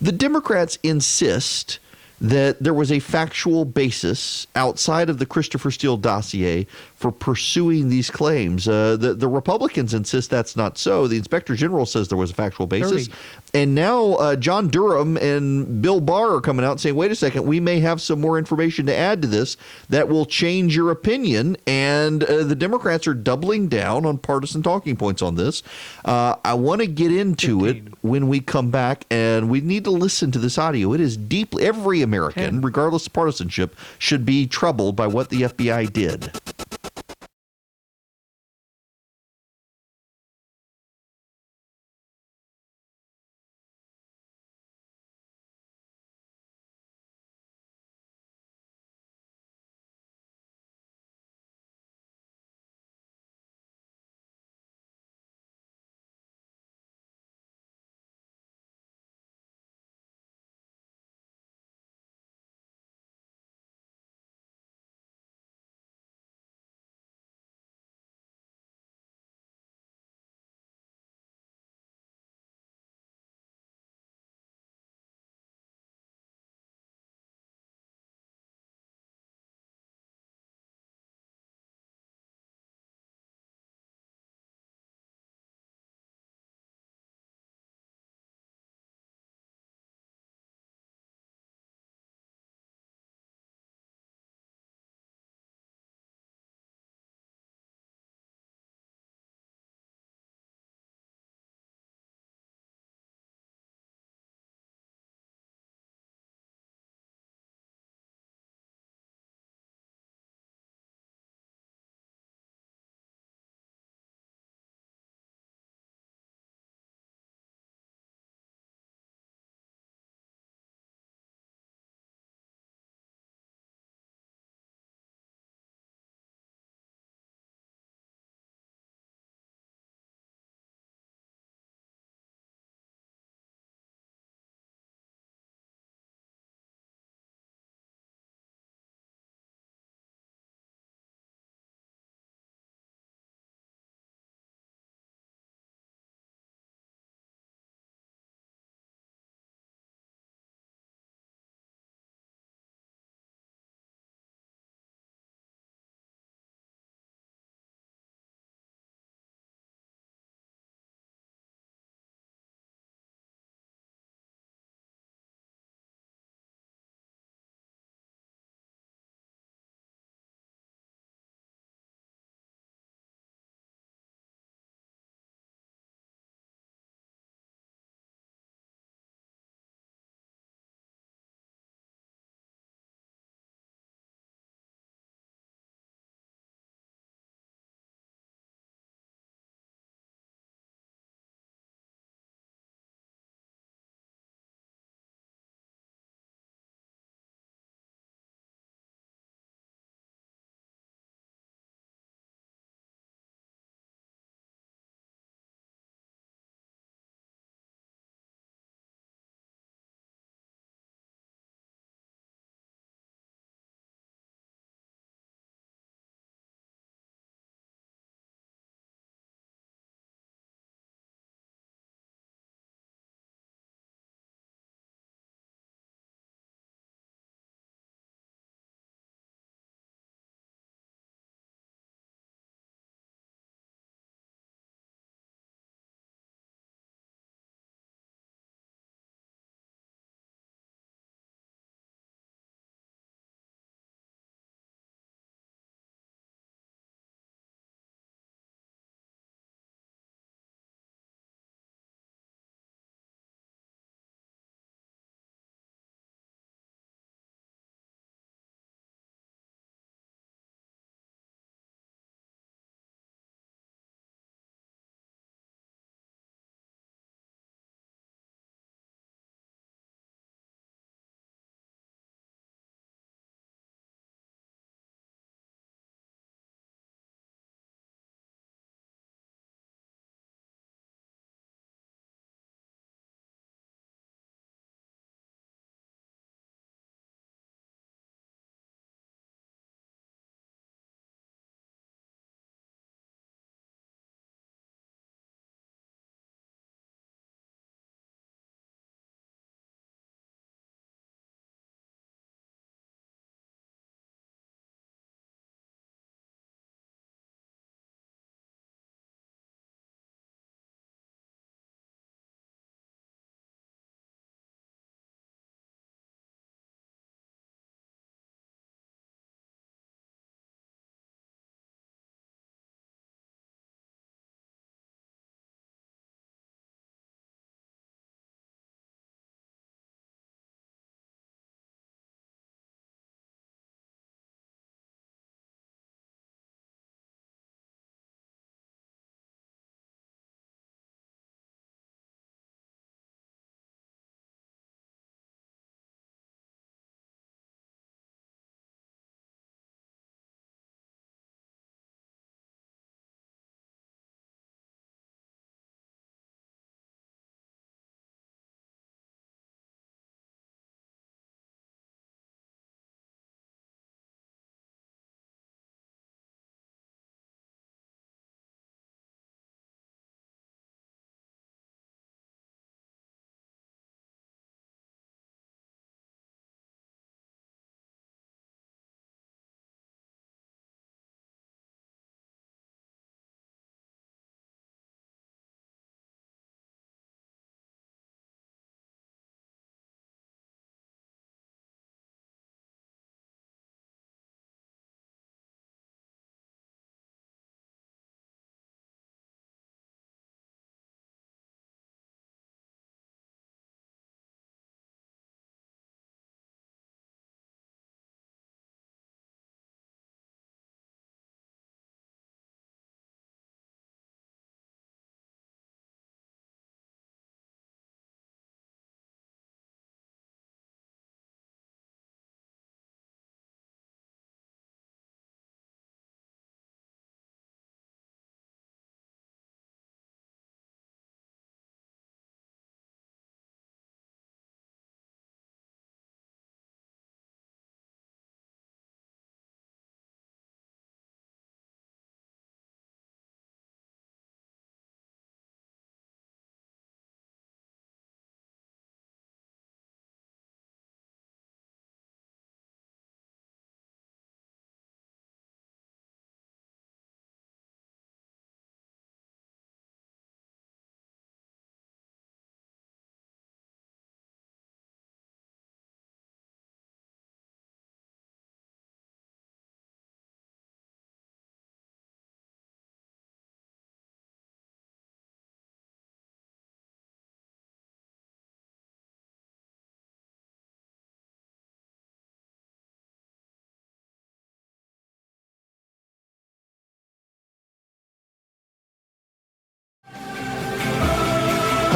The Democrats insist that there was a factual basis outside of the Christopher Steele dossier for pursuing these claims. The Republicans insist that's not so. The Inspector General says there was a factual basis. And now John Durham and Bill Barr are coming out and saying, wait a second, we may have some more information to add to this that will change your opinion. And the Democrats are doubling down on partisan talking points on this. I want to get into it when we come back, and we need to listen to this audio. It is deeply, every American, regardless of partisanship, should be troubled by what the FBI did.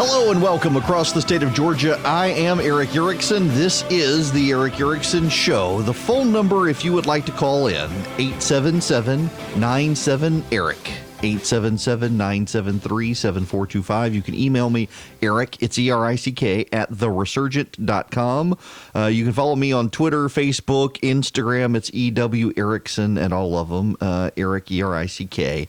Hello and welcome across the state of Georgia. I am Erick Erickson. This is the Erick Erickson Show. The phone number, if you would like to call in, 877-97-ERIC. 877-973-7425. You can email me, Erick, it's E-R-I-C-K, at theresurgent.com. You can follow me on Twitter, Facebook, Instagram. It's E.W. Erickson at all of them. Erick, E-R-I-C-K.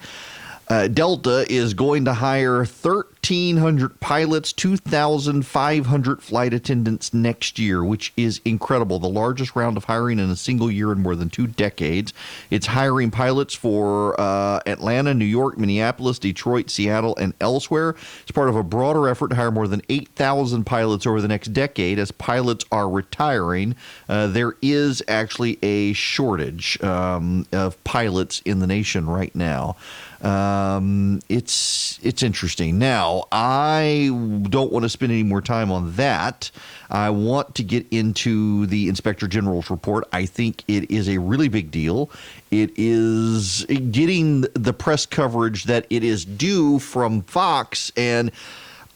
Delta is going to hire 1,300 pilots, 2,500 flight attendants next year, which is incredible. The largest round of hiring in a single year in more than 2 decades. It's hiring pilots for Atlanta, New York, Minneapolis, Detroit, Seattle, and elsewhere. It's part of a broader effort to hire more than 8,000 pilots over the next decade. As pilots are retiring, there is actually a shortage of pilots in the nation right now. It's interesting. Now, I don't want to spend any more time on that. I want to get into the Inspector General's report. I think it is a really big deal. It is getting the press coverage that it is due from Fox, and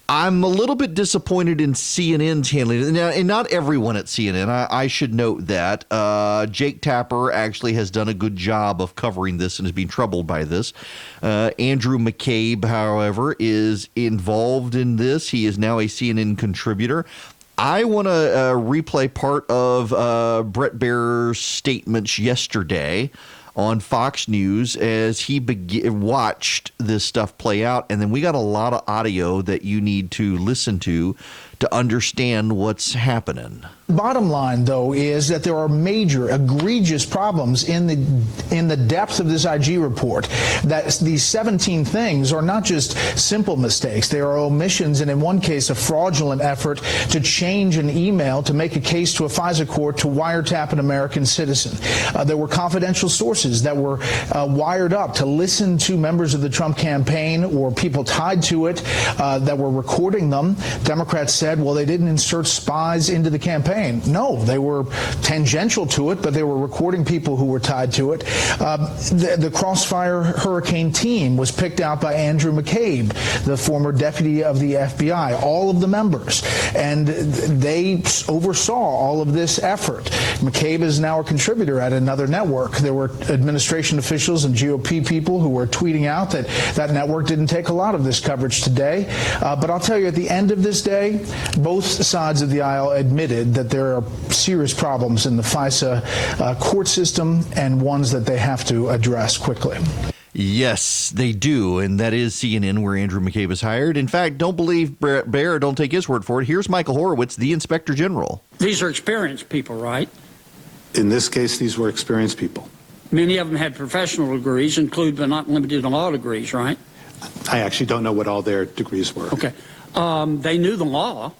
I'm a little bit disappointed in CNN's handling it. Now, and not everyone at CNN. I should note that. Jake Tapper actually has done a good job of covering this and is being troubled by this. Andrew McCabe, however, is involved in this. He is now a CNN contributor. I want to replay part of Bret Baier's statements yesterday on Fox News as he watched this stuff play out. And then we got a lot of audio that you need to listen to understand what's happening. Bottom line, though, is that there are major, egregious problems in the depth of this IG report. That these 17 things are not just simple mistakes. They are omissions, and in one case, a fraudulent effort to change an email to make a case to a FISA court to wiretap an American citizen. There were confidential sources that were wired up to listen to members of the Trump campaign or people tied to it that were recording them. Democrats said, well, they didn't insert spies into the campaign. No, they were tangential to it, but they were recording people who were tied to it. The Crossfire Hurricane team was picked out by Andrew McCabe, the former deputy of the FBI, all of the members, and they oversaw all of this effort. McCabe is now a contributor at another network. There were administration officials and GOP people who were tweeting out that that network didn't take a lot of this coverage today. But I'll tell you, at the end of this day, both sides of the aisle admitted that there are serious problems in the FISA court system and ones that they have to address quickly. Yes, they do, and that is CNN, where Andrew McCabe is hired. In fact, don't believe Bret Baier, don't take his word for it. Here's Michael Horowitz, the Inspector General. These are experienced people, right? In this case, these were experienced people. Many of them had professional degrees, include but not limited to law degrees, right? I actually don't know what all their degrees were. Okay. They knew the law.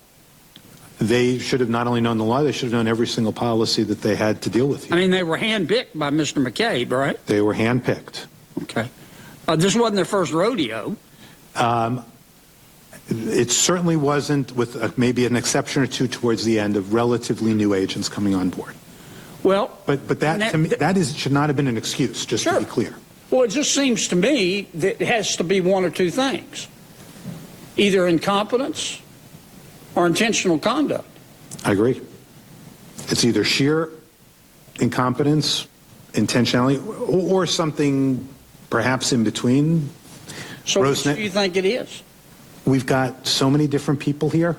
They should have not only known the law, they should have known every single policy that they had to deal with here. I mean, they were handpicked by Mr. McCabe, right? They were handpicked. Okay. This wasn't their first rodeo. It certainly wasn't, with maybe an exception or two towards the end, of relatively new agents coming on board. Well, but that to me, should not have been an excuse, just sure. to be clear. Well, it just seems to me that it has to be one or two things. Either incompetence or intentional conduct. I agree. It's either sheer incompetence, intentionality, or something perhaps in between. So which do you think it is? We've got so many different people here.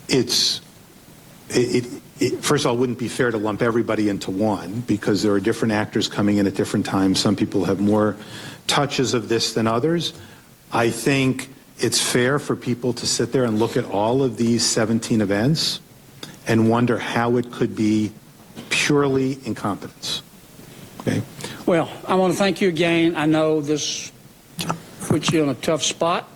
First of all, it wouldn't be fair to lump everybody into one, because there are different actors coming in at different times. Some people have more touches of this than others. I think it's fair for people to sit there and look at all of these 17 events and wonder how it could be purely incompetence. Okay. Well, I want to thank you again. I know this puts you in a tough spot.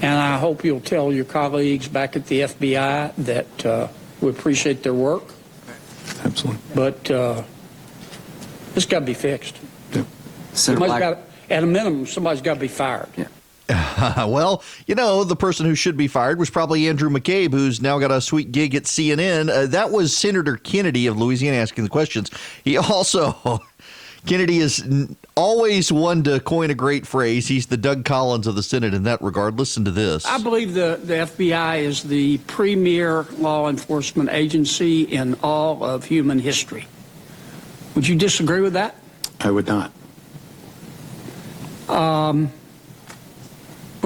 And I hope you'll tell your colleagues back at the FBI that we appreciate their work. Absolutely. But this got to be fixed. Yeah. At a minimum, somebody's got to be fired. Yeah. Well, the person who should be fired was probably Andrew McCabe, who's now got a sweet gig at CNN. That was Senator Kennedy of Louisiana asking the questions. He also Kennedy is always one to coin a great phrase. He's the Doug Collins of the Senate in that regard. Listen to this. I believe the FBI is the premier law enforcement agency in all of human history. Would you disagree with that? I would not. But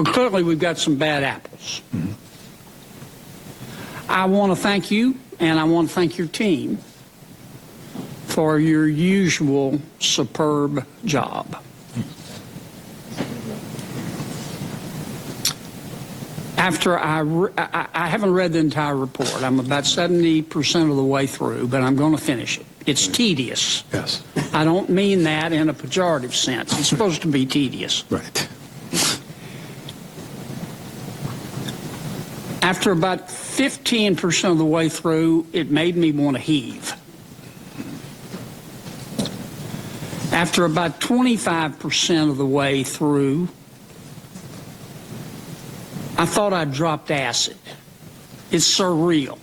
clearly we've got some bad apples. Mm-hmm. I want to thank you, and I want to thank your team for your usual superb job. After I haven't read the entire report. I'm about 70% of the way through, but I'm going to finish it. It's tedious. Yes. I don't mean that in a pejorative sense. It's supposed to be tedious. Right. After about 15% of the way through, it made me want to heave. After about 25% of the way through, I thought I'd dropped acid. It's surreal.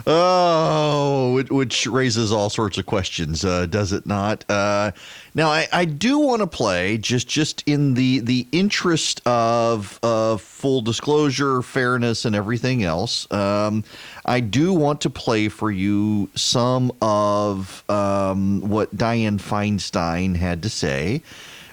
Oh, which raises all sorts of questions, does it not? Now, I do want to play, just in the interest of full disclosure, fairness, and everything else, I do want to play for you some of what Dianne Feinstein had to say.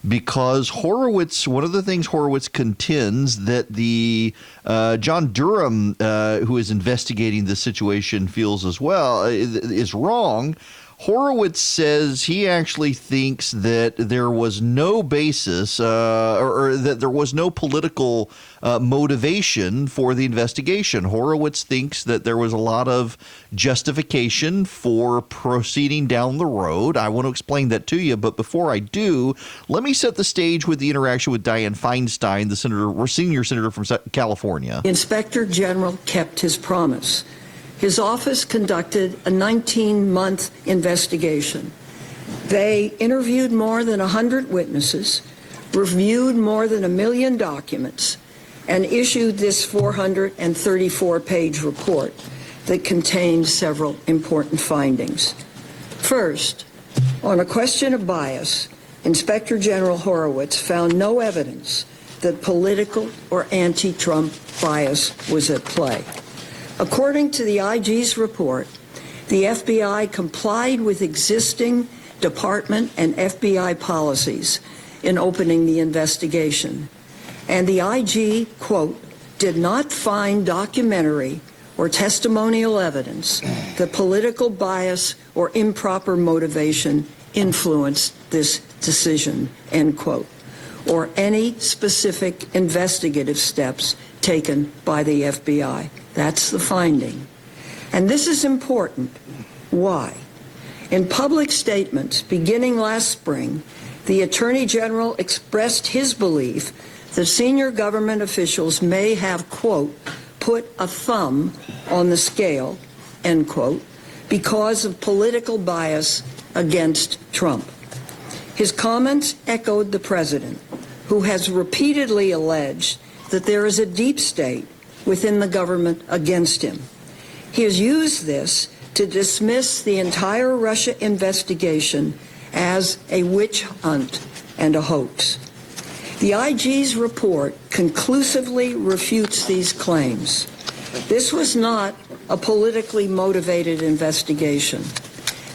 Because Horowitz, one of the things Horowitz contends that the John Durham, who is investigating the situation, feels as well, is wrong. Horowitz says he actually thinks that there was no basis or that there was no political motivation for the investigation. Horowitz thinks that there was a lot of justification for proceeding down the road. I want to explain that to you, but before I do, let me set the stage with the interaction with Dianne Feinstein, the senior senator from California. Inspector General kept his promise. His office conducted a 19-month investigation. They interviewed more than 100 witnesses, reviewed more than 1 million documents, and issued this 434-page report that contained several important findings. First, on a question of bias, Inspector General Horowitz found no evidence that political or anti-Trump bias was at play. According to the IG's report, the FBI complied with existing department and FBI policies in opening the investigation. And the IG, quote, did not find documentary or testimonial evidence that political bias or improper motivation influenced this decision, end quote, or any specific investigative steps taken by the FBI. That's the finding. And this is important. Why? In public statements beginning last spring, the Attorney General expressed his belief that senior government officials may have, quote, put a thumb on the scale, end quote, because of political bias against Trump. His comments echoed the president, who has repeatedly alleged that there is a deep state within the government against him. He has used this to dismiss the entire Russia investigation as a witch hunt and a hoax. The IG's report conclusively refutes these claims. This was not a politically motivated investigation.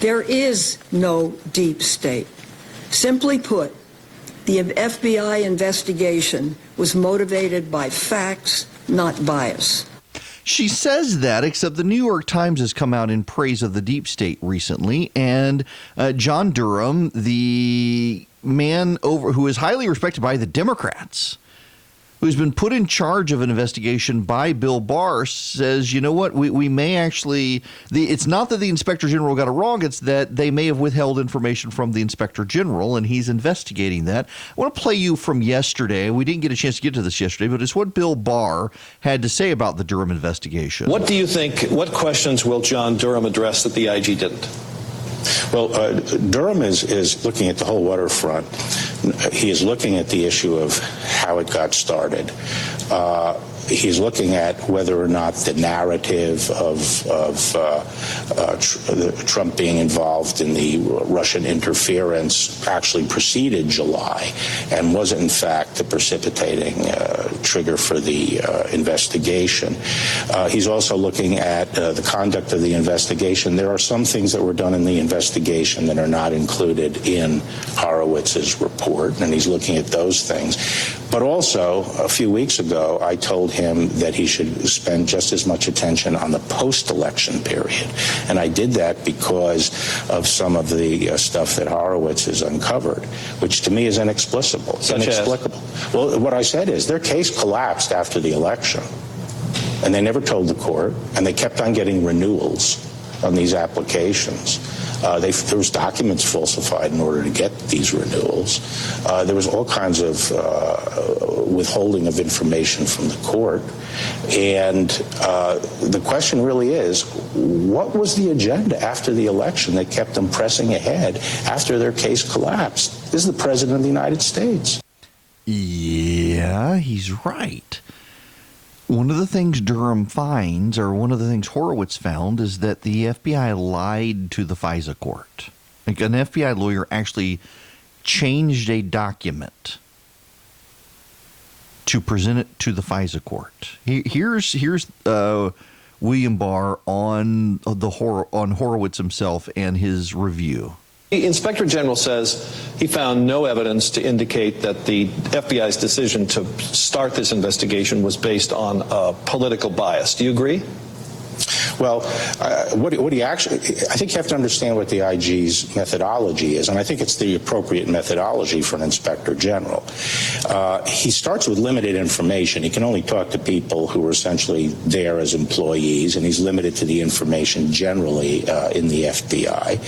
There is no deep state. Simply put, the FBI investigation was motivated by facts, not bias. She says that, except the New York Times has come out in praise of the deep state recently, and John Durham, the man who is highly respected by the Democrats, who's been put in charge of an investigation by Bill Barr, says, you know what, we may actually, it's not that the Inspector General got it wrong, it's that they may have withheld information from the Inspector General, and he's investigating that. I want to play you from yesterday. We didn't get a chance to get to this yesterday, but it's what Bill Barr had to say about the Durham investigation. What do you think, what questions will John Durham address that the IG didn't? Well, Durham is looking at the whole waterfront. He is looking at the issue of how it got started. he's looking at whether or not the narrative of Trump being involved in the Russian interference actually preceded July and was in fact the precipitating trigger for the investigation. He's also looking at the conduct of the investigation. There are some things that were done in the investigation that are not included in Horowitz's report, and he's looking at those things. But also, a few weeks ago, I told him that he should spend just as much attention on the post-election period. And I did that because of some of the stuff that Horowitz has uncovered, which to me is inexplicable. Inexplicable. Well, what I said is their case collapsed after the election, and they never told the court, and they kept on getting renewals on these applications. There was documents falsified in order to get these renewals. There was all kinds of withholding of information from the court. And the question really is, what was the agenda after the election that kept them pressing ahead after their case collapsed? This is the President of the United States. Yeah, he's right. One of the things Durham finds, or one of the things Horowitz found, is that the FBI lied to the FISA court. Like, an FBI lawyer actually changed a document to present it to the FISA court. Here's William Barr on Horowitz himself and his review. The Inspector General says he found no evidence to indicate that the FBI's decision to start this investigation was based on political bias. Do you agree? Well, what he actually, I think you have to understand what the IG's methodology is, and I think it's the appropriate methodology for an inspector general. He starts with limited information. He can only talk to people who are essentially there as employees, and he's limited to the information generally in the FBI.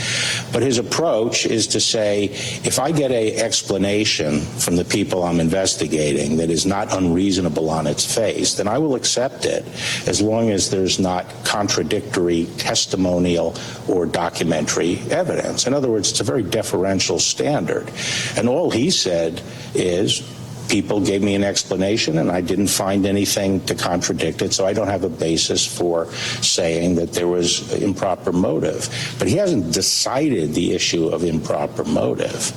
But his approach is to say, if I get an explanation from the people I'm investigating that is not unreasonable on its face, then I will accept it as long as there's not contradictory testimonial or documentary evidence. In other words, it's a very deferential standard. And all he said is, people gave me an explanation and I didn't find anything to contradict it, so I don't have a basis for saying that there was improper motive. But he hasn't decided the issue of improper motive.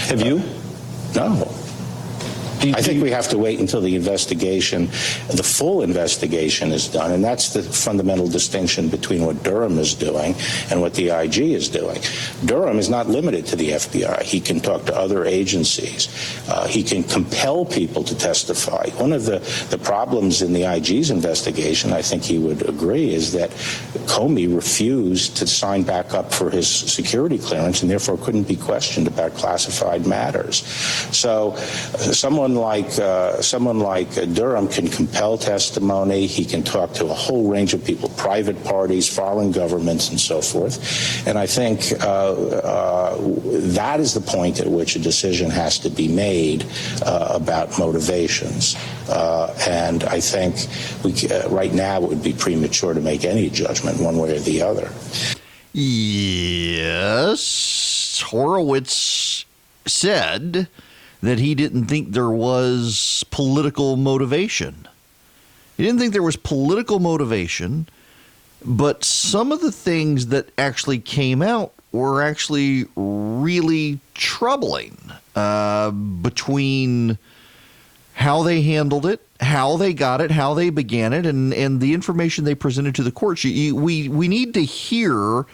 Have you? No. I think we have to wait until the investigation, the full investigation is done, and that's the fundamental distinction between what Durham is doing and what the IG is doing. Durham is not limited to the FBI. He can talk to other agencies. He can compel people to testify. One of the problems in the IG's investigation, I think he would agree, is that Comey refused to sign back up for his security clearance and therefore couldn't be questioned about classified matters. So someone like Durham can compel testimony. He can talk to a whole range of people, private parties, foreign governments, and so forth. And I think that is the point at which a decision has to be made about motivations. And I think right now it would be premature to make any judgment one way or the other. Yes, Horowitz said that he didn't think there was political motivation. He didn't think there was political motivation, but some of the things that actually came out were actually really troubling between how they handled it, how they got it, how they began it, and the information they presented to the courts. We need to hear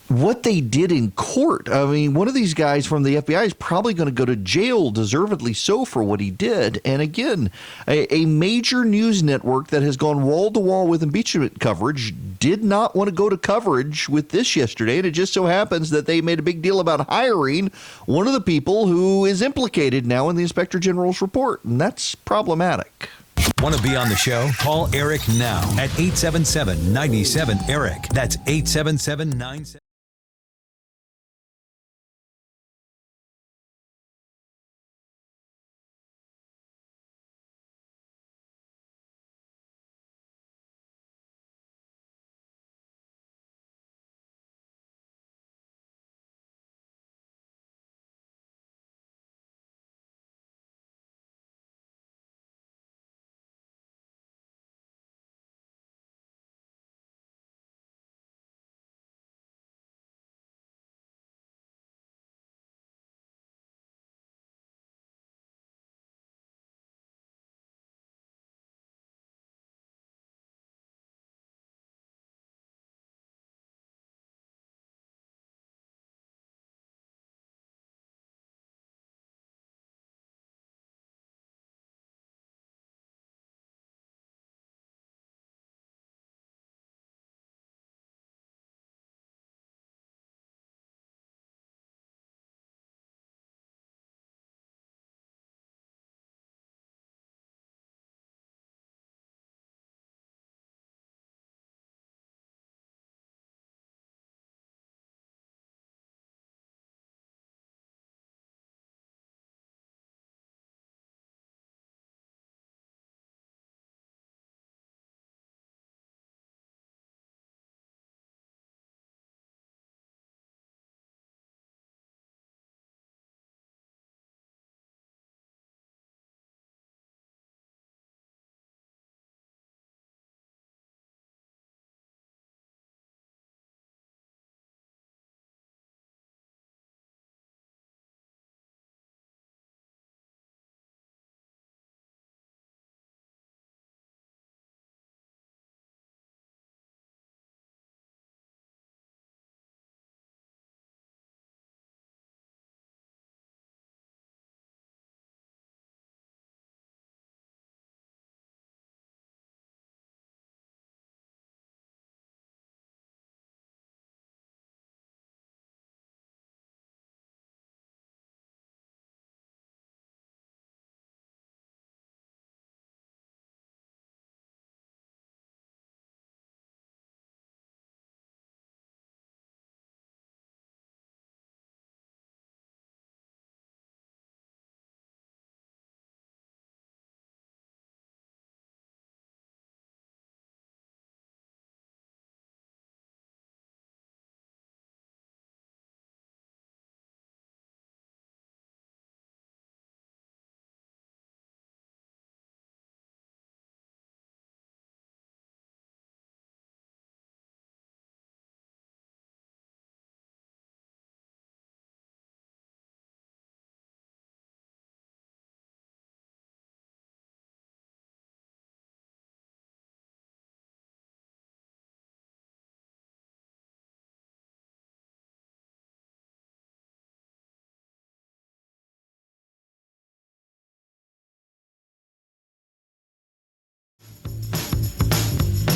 what they did in court. I mean, one of these guys from the FBI is probably going to go to jail, deservedly so, for what he did. And again, a major news network that has gone wall to wall with impeachment coverage did not want to go to coverage with this yesterday. And it just so happens that they made a big deal about hiring one of the people who is implicated now in the Inspector General's report. And that's problematic. Want to be on the show? Call Eric now at 877-97-ERIC. That's 877-97.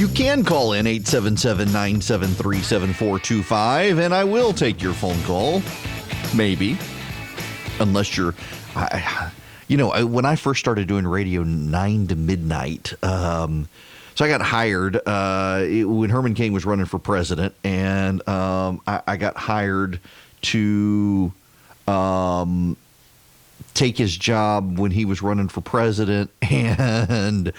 You can call in 877-973-7425, and I will take your phone call. Maybe. Unless you're... when I first started doing radio 9 to midnight, so I got hired when Herman Cain was running for president, and I got hired to take his job when he was running for president, and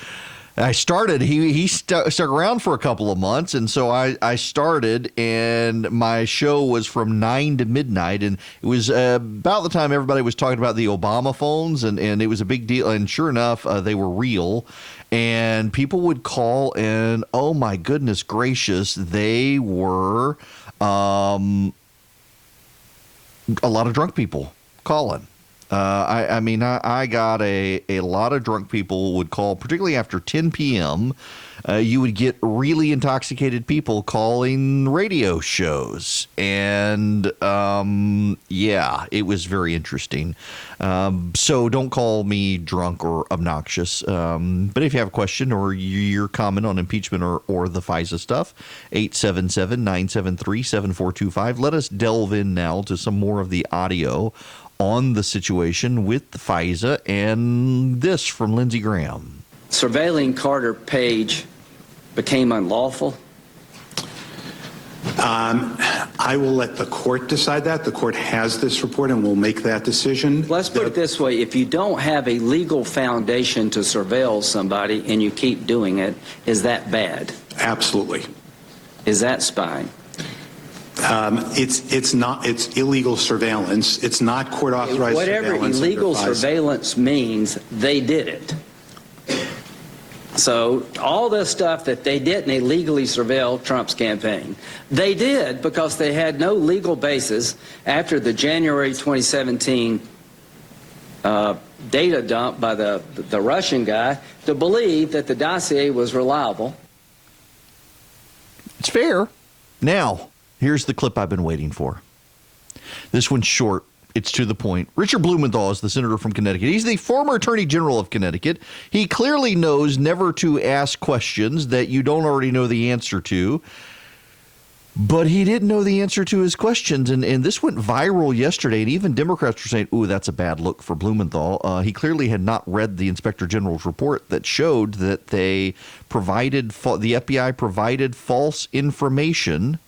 I started. He stuck around for a couple of months, and so I started, and my show was from 9 to midnight, and it was about the time everybody was talking about the Obama phones, and it was a big deal, and sure enough, they were real, and people would call, and oh my goodness gracious, they were a lot of drunk people calling. I got a lot of drunk people would call, particularly after 10 p.m. You would get really intoxicated people calling radio shows. And, it was very interesting. So don't call me drunk or obnoxious. But if you have a question or your comment on impeachment or the FISA stuff, 877-973-7425. Let us delve in now to some more of the audio on the situation with the FISA, and this from Lindsey Graham. Surveilling Carter Page became unlawful? I will let the court decide that. The court has this report and will make that decision. Let's put it this way. If you don't have a legal foundation to surveil somebody and you keep doing it, is that bad? Absolutely. Is that spying? It's not. It's illegal surveillance. It's not court authorized. Whatever illegal surveillance means, they did it. So all this stuff that they didn't illegally surveil Trump's campaign, they did because they had no legal basis after the January 2017 data dump by the Russian guy to believe that the dossier was reliable. It's fair. Now, here's the clip I've been waiting for. This one's short. It's to the point. Richard Blumenthal is the senator from Connecticut. He's the former Attorney General of Connecticut. He clearly knows never to ask questions that you don't already know the answer to. But he didn't know the answer to his questions. And this went viral yesterday. And even Democrats were saying, ooh, that's a bad look for Blumenthal. He clearly had not read the Inspector General's report that showed that the FBI provided false information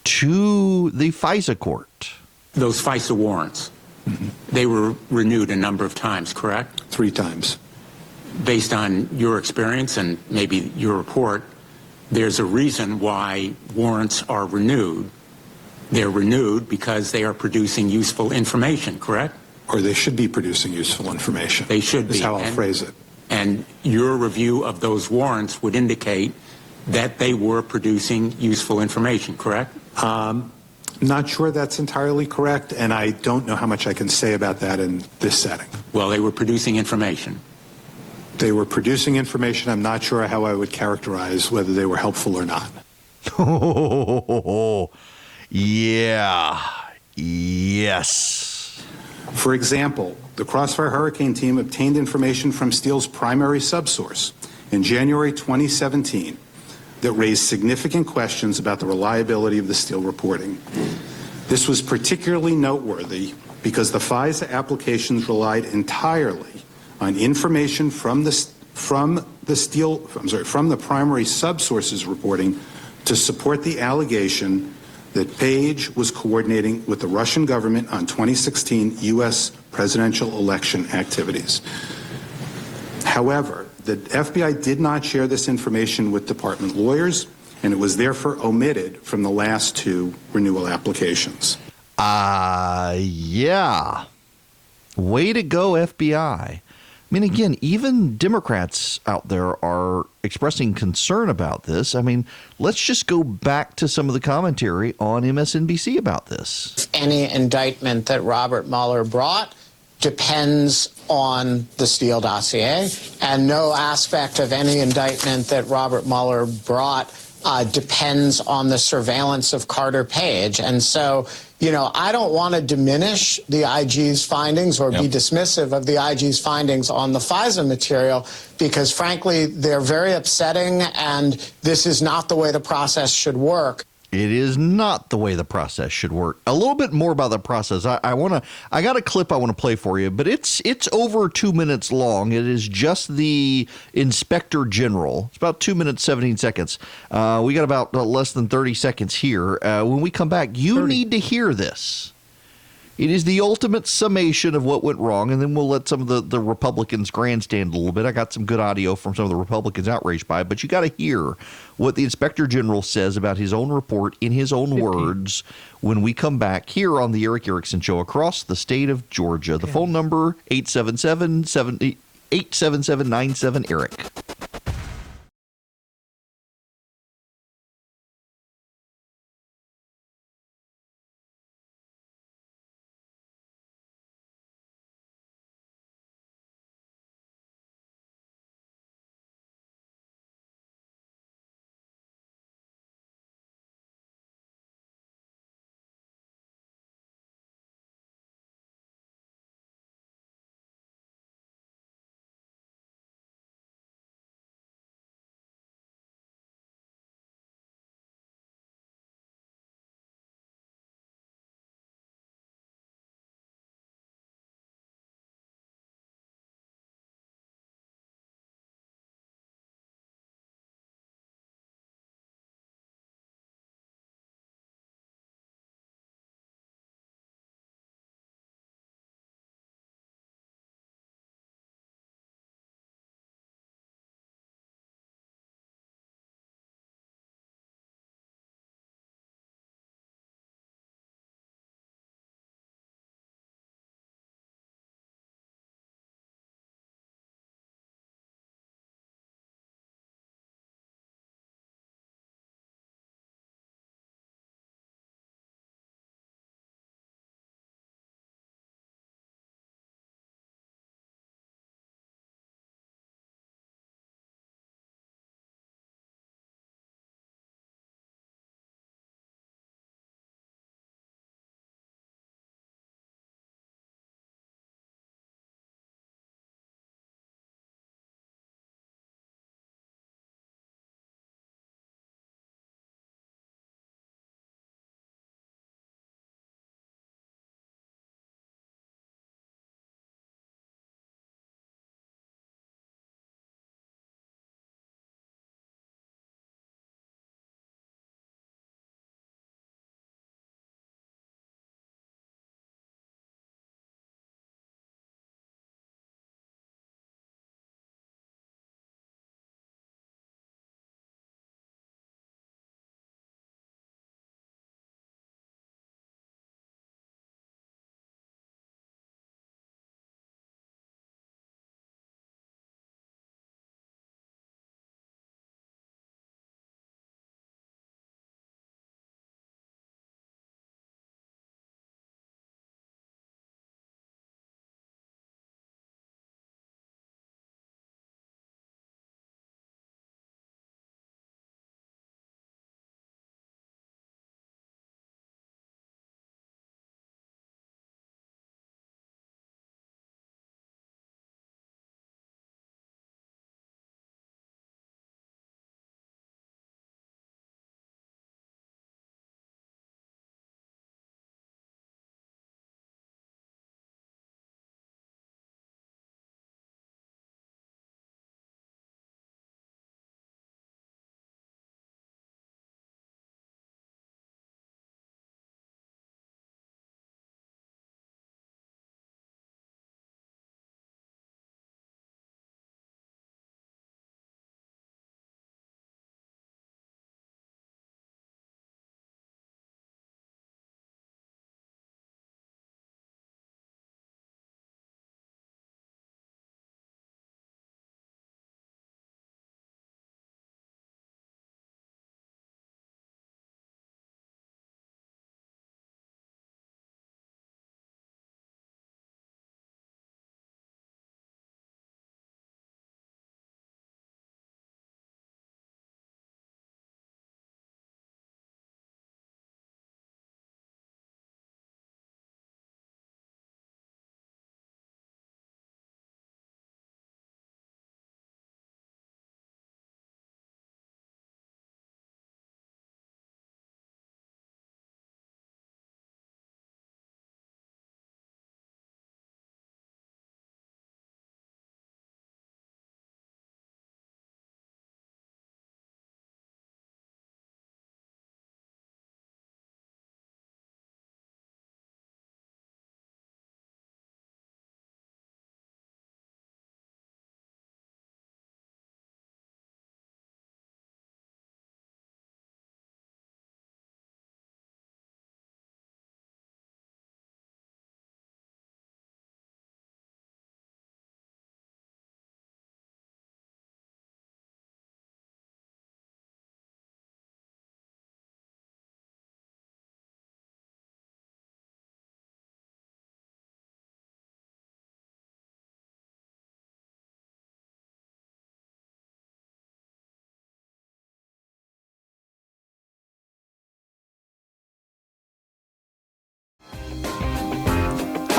to the FISA court. Those FISA warrants, they were renewed a number of times, correct? 3 times. Based on your experience and maybe your report, there's a reason why warrants are renewed. They're renewed because they are producing useful information, correct? Or they should be producing useful information. They should be. That's how I'll phrase it. And your review of those warrants would indicate that they were producing useful information, correct? Not sure that's entirely correct, and I don't know how much I can say about that in this setting. Well, they were producing information. They were producing information. I'm not sure how I would characterize whether they were helpful or not. Oh, yeah. Yes. For example, the Crossfire Hurricane team obtained information from Steele's primary subsource in January 2017 that raised significant questions about the reliability of the Steele reporting. This was particularly noteworthy because the FISA applications relied entirely on information from the primary subsource's reporting to support the allegation that Page was coordinating with the Russian government on 2016 U.S. presidential election activities. However, the FBI did not share this information with department lawyers, and it was therefore omitted from the last 2 renewal applications. Yeah. Way to go, FBI. I mean, again, even Democrats out there are expressing concern about this. I mean, let's just go back to some of the commentary on MSNBC about this. Any indictment that Robert Mueller brought depends on the Steele dossier, and no aspect of any indictment that Robert Mueller brought depends on the surveillance of Carter Page. And so, I don't want to diminish the IG's findings or be dismissive of the IG's findings on the FISA material because, frankly, they're very upsetting, and this is not the way the process should work. It is not the way the process should work. A little bit more about the process. I got a clip I want to play for you, but it's over 2 minutes long. It is just the Inspector General. It's about 2 minutes, 17 seconds. We got about less than 30 seconds here. When we come back, you need to hear this. It is the ultimate summation of what went wrong, and then we'll let some of the Republicans grandstand a little bit. I got some good audio from some of the Republicans outraged by it, but you got to hear what the Inspector General says about his own report in his own words when we come back here on the Erick Erickson Show across the state of Georgia. The phone number, 877-97-ERIC.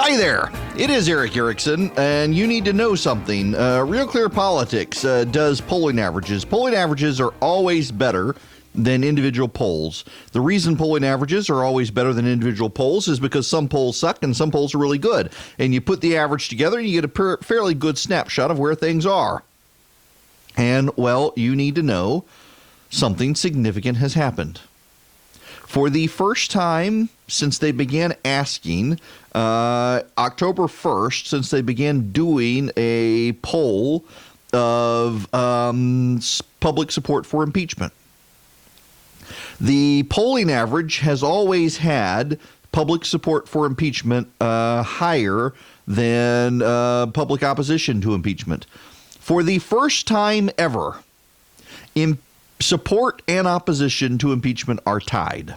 Hi there, it is Erick Erickson, and you need to know something. Real Clear Politics does polling averages. Polling averages are always better than individual polls. The reason polling averages are always better than individual polls is because some polls suck and some polls are really good. And you put the average together and you get a fairly good snapshot of where things are. And, well, you need to know something significant has happened. For the first time since they began asking, October 1st, since they began doing a poll of public support for impeachment, the polling average has always had public support for impeachment higher than public opposition to impeachment. For the first time ever, support and opposition to impeachment are tied.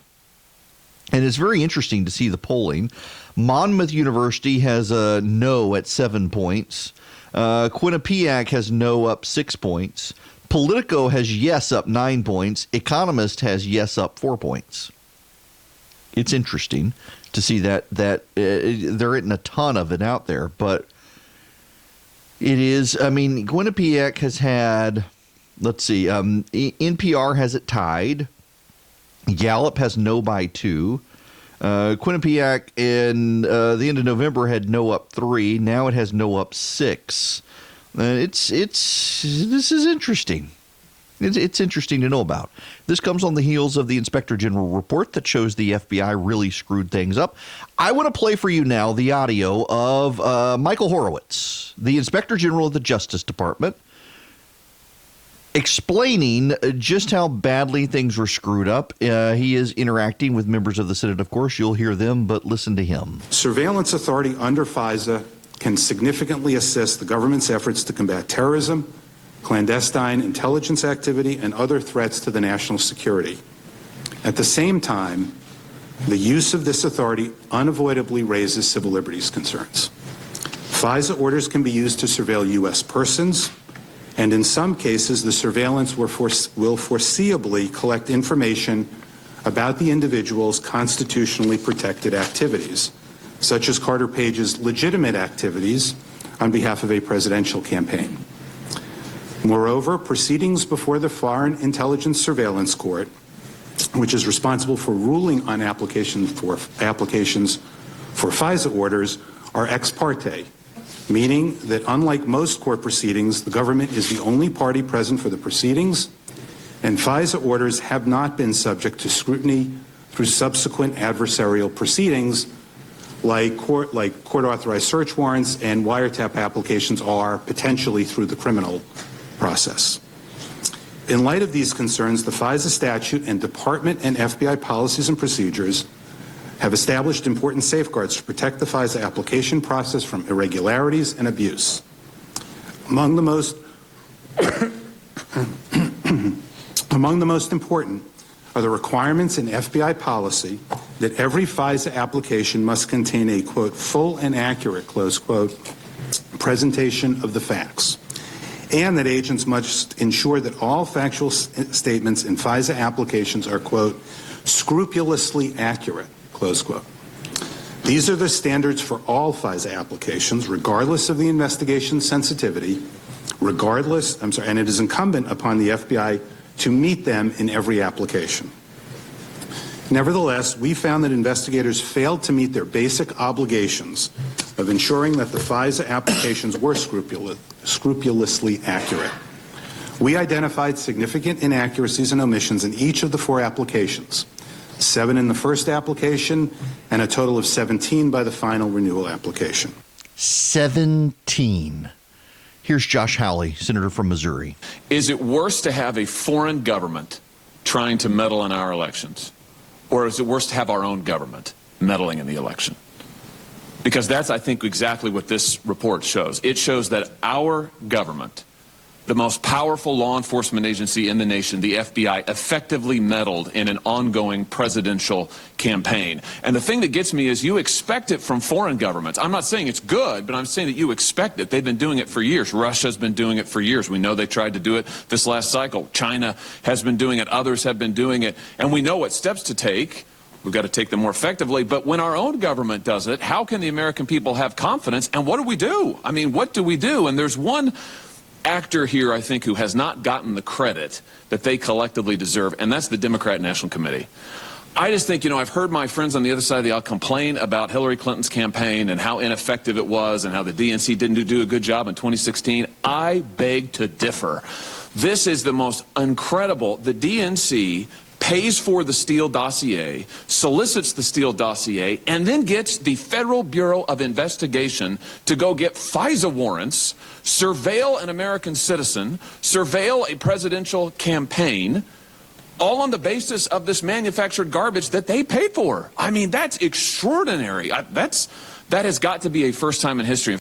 And it's very interesting to see the polling. Monmouth University has a no at 7 points. Quinnipiac has no up 6 points. Politico has yes up 9 points. Economist has yes up 4 points. It's interesting to see that there isn't a ton of it out there, but it is. I mean, Quinnipiac has had, let's see, NPR has it tied. Gallup has no by 2. Quinnipiac in the end of November had no up 3. Now it has no up 6. This is interesting. It's interesting to know about. This comes on the heels of the Inspector General report that shows the FBI really screwed things up. I want to play for you now the audio of Michael Horowitz, the Inspector General of the Justice Department, explaining just how badly things were screwed up. He is interacting with members of the Senate, of course. You'll hear them, but listen to him. Surveillance authority under FISA can significantly assist the government's efforts to combat terrorism, clandestine intelligence activity, and other threats to the national security. At the same time, the use of this authority unavoidably raises civil liberties concerns. FISA orders can be used to surveil U.S. persons, and in some cases, the surveillance will foreseeably collect information about the individual's constitutionally protected activities, such as Carter Page's legitimate activities on behalf of a presidential campaign. Moreover, proceedings before the Foreign Intelligence Surveillance Court, which is responsible for ruling on applications for FISA orders, are ex parte, meaning that unlike most court proceedings, the government is the only party present for the proceedings, and FISA orders have not been subject to scrutiny through subsequent adversarial proceedings like court-authorized search warrants and wiretap applications are potentially through the criminal process. In light of these concerns, the FISA statute and Department and FBI policies and procedures have established important safeguards to protect the FISA application process from irregularities and abuse. Among the most important are the requirements in FBI policy that every FISA application must contain a, quote, full and accurate, close quote, presentation of the facts, and that agents must ensure that all factual statements in FISA applications are, quote, scrupulously accurate, close quote. These are the standards for all FISA applications, regardless of the investigation sensitivity, and it is incumbent upon the FBI to meet them in every application. Nevertheless, we found that investigators failed to meet their basic obligations of ensuring that the FISA applications were scrupulously accurate. We identified significant inaccuracies and omissions in each of the 4 applications, 7 in the first application, and a total of 17 by the final renewal application. 17. Here's Josh Hawley, Senator from Missouri. Is it worse to have a foreign government trying to meddle in our elections? Or is it worse to have our own government meddling in the election? Because that's, I think, exactly what this report shows. It shows that our government, the most powerful law enforcement agency in the nation, the FBI, effectively meddled in an ongoing presidential campaign. And the thing that gets me is you expect it from foreign governments. I'm not saying it's good, but I'm saying that you expect it. They've been doing it for years. Russia's been doing it for years. We know they tried to do it this last cycle. China has been doing it. Others have been doing it. And we know what steps to take We've got to take them more effectively. But when our own government does it, how can the American people have confidence? And what do? I mean, what do we do? And there's one actor here, I think, who has not gotten the credit that they collectively deserve, and that's the Democrat National Committee. I just think, I've heard my friends on the other side of the aisle complain about Hillary Clinton's campaign and how ineffective it was and how the DNC didn't do a good job in 2016. I beg to differ. This is the most incredible. The DNC pays for the Steele dossier, solicits the Steele dossier, and then gets the Federal Bureau of Investigation to go get FISA warrants, surveil an American citizen, surveil a presidential campaign, all on the basis of this manufactured garbage that they paid for. I mean, that's extraordinary. That has got to be a first time in history.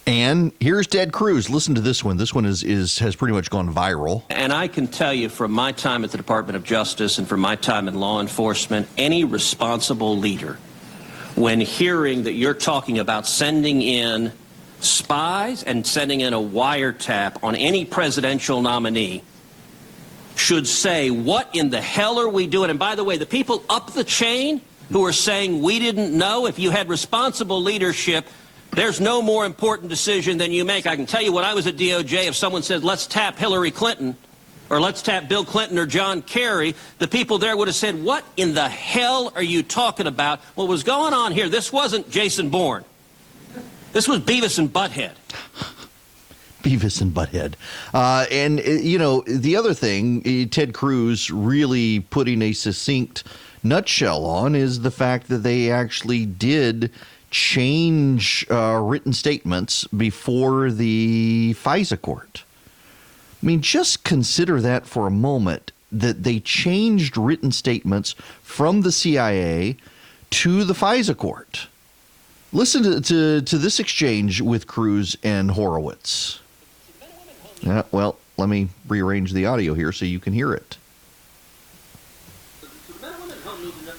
And here's Ted Cruz. Listen to this one. This one has pretty much gone viral. And I can tell you from my time at the Department of Justice and from my time in law enforcement, any responsible leader, when hearing that you're talking about sending in spies and sending in a wiretap on any presidential nominee, should say, what in the hell are we doing? And by the way, the people up the chain who are saying we didn't know, if you had responsible leadership, there's no more important decision than you make. I can tell you when I was at DOJ, if someone said, let's tap Hillary Clinton, or let's tap Bill Clinton or John Kerry, the people there would have said, what in the hell are you talking about? What was going on here? This wasn't Jason Bourne. This was Beavis and Butthead. Beavis and Butthead. And, the other thing, Ted Cruz really putting a succinct nutshell on is the fact that they actually did change written statements before the FISA court. I mean, just consider that for a moment, that they changed written statements from the CIA to the FISA court. Listen to this exchange with Cruz and Horowitz. Well, let me rearrange the audio here so you can hear it.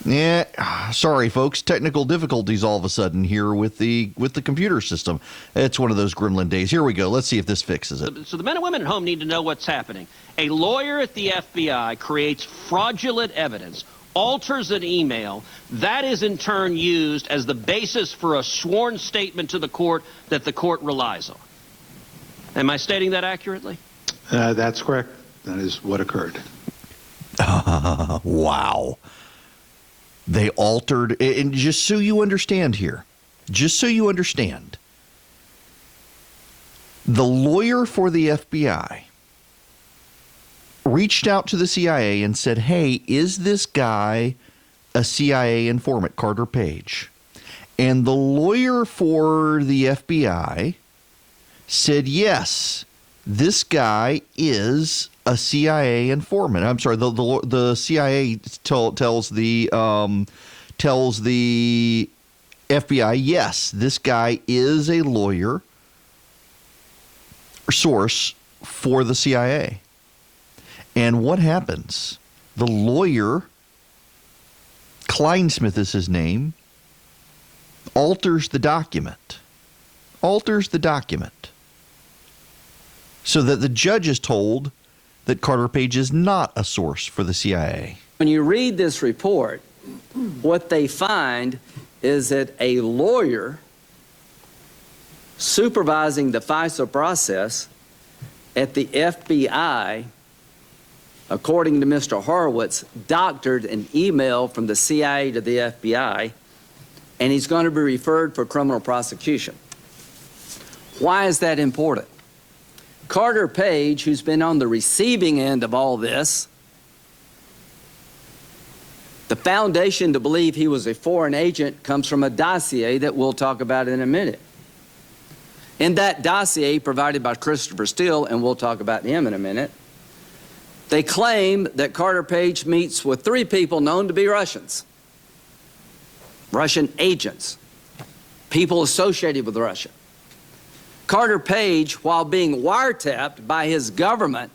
Yeah, sorry, folks. Technical difficulties all of a sudden here with the computer system. It's one of those gremlin days. Here we go. Let's see if this fixes it. So the men and women at home need to know what's happening. A lawyer at the FBI creates fraudulent evidence, alters an email. That is in turn used as the basis for a sworn statement to the court that the court relies on. Am I stating that accurately? That's correct. That is what occurred. Wow. They altered, and just so you understand here, the lawyer for the FBI reached out to the CIA and said, hey, is this guy a CIA informant, Carter Page? And the lawyer for the FBI said, yes, this guy is a CIA informant. I'm sorry, the CIA tells the FBI, yes, this guy is a lawyer source for the CIA. And what happens? The lawyer, Kleinsmith is his name, alters the document. So that the judge is told that Carter Page is not a source for the CIA. When you read this report, what they find is that a lawyer supervising the FISA process at the FBI, according to Mr. Horowitz, doctored an email from the CIA to the FBI, and he's going to be referred for criminal prosecution. Why is that important? Carter Page, who's been on the receiving end of all this, the foundation to believe he was a foreign agent comes from a dossier that we'll talk about in a minute. In that dossier provided by Christopher Steele, and we'll talk about him in a minute, they claim that Carter Page meets with 3 people known to be Russians, Russian agents, people associated with Russia. Carter Page, while being wiretapped by his government,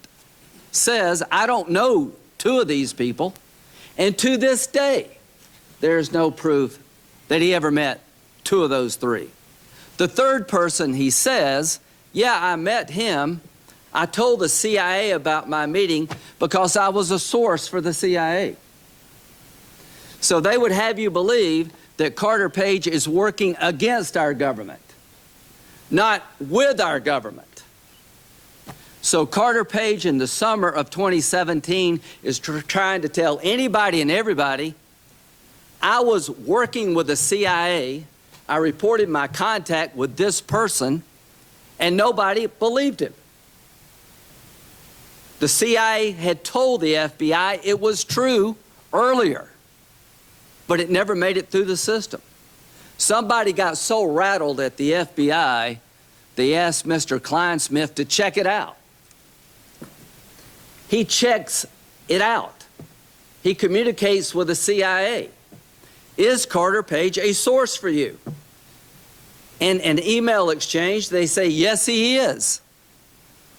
says, I don't know 2 of these people, and to this day, there's no proof that he ever met 2 of those 3. The third person, he says, yeah, I met him. I told the CIA about my meeting because I was a source for the CIA. So they would have you believe that Carter Page is working against our government, not with our government. So Carter Page in the summer of 2017 is trying to tell anybody and everybody, I was working with the CIA, I reported my contact with this person, and nobody believed him. The CIA had told the FBI it was true earlier, but it never made it through the system. Somebody got so rattled at the FBI, they asked Mr. Kleinsmith to check it out. He checks it out. He communicates with the CIA. Is Carter Page a source for you? In an email exchange, they say, yes, he is.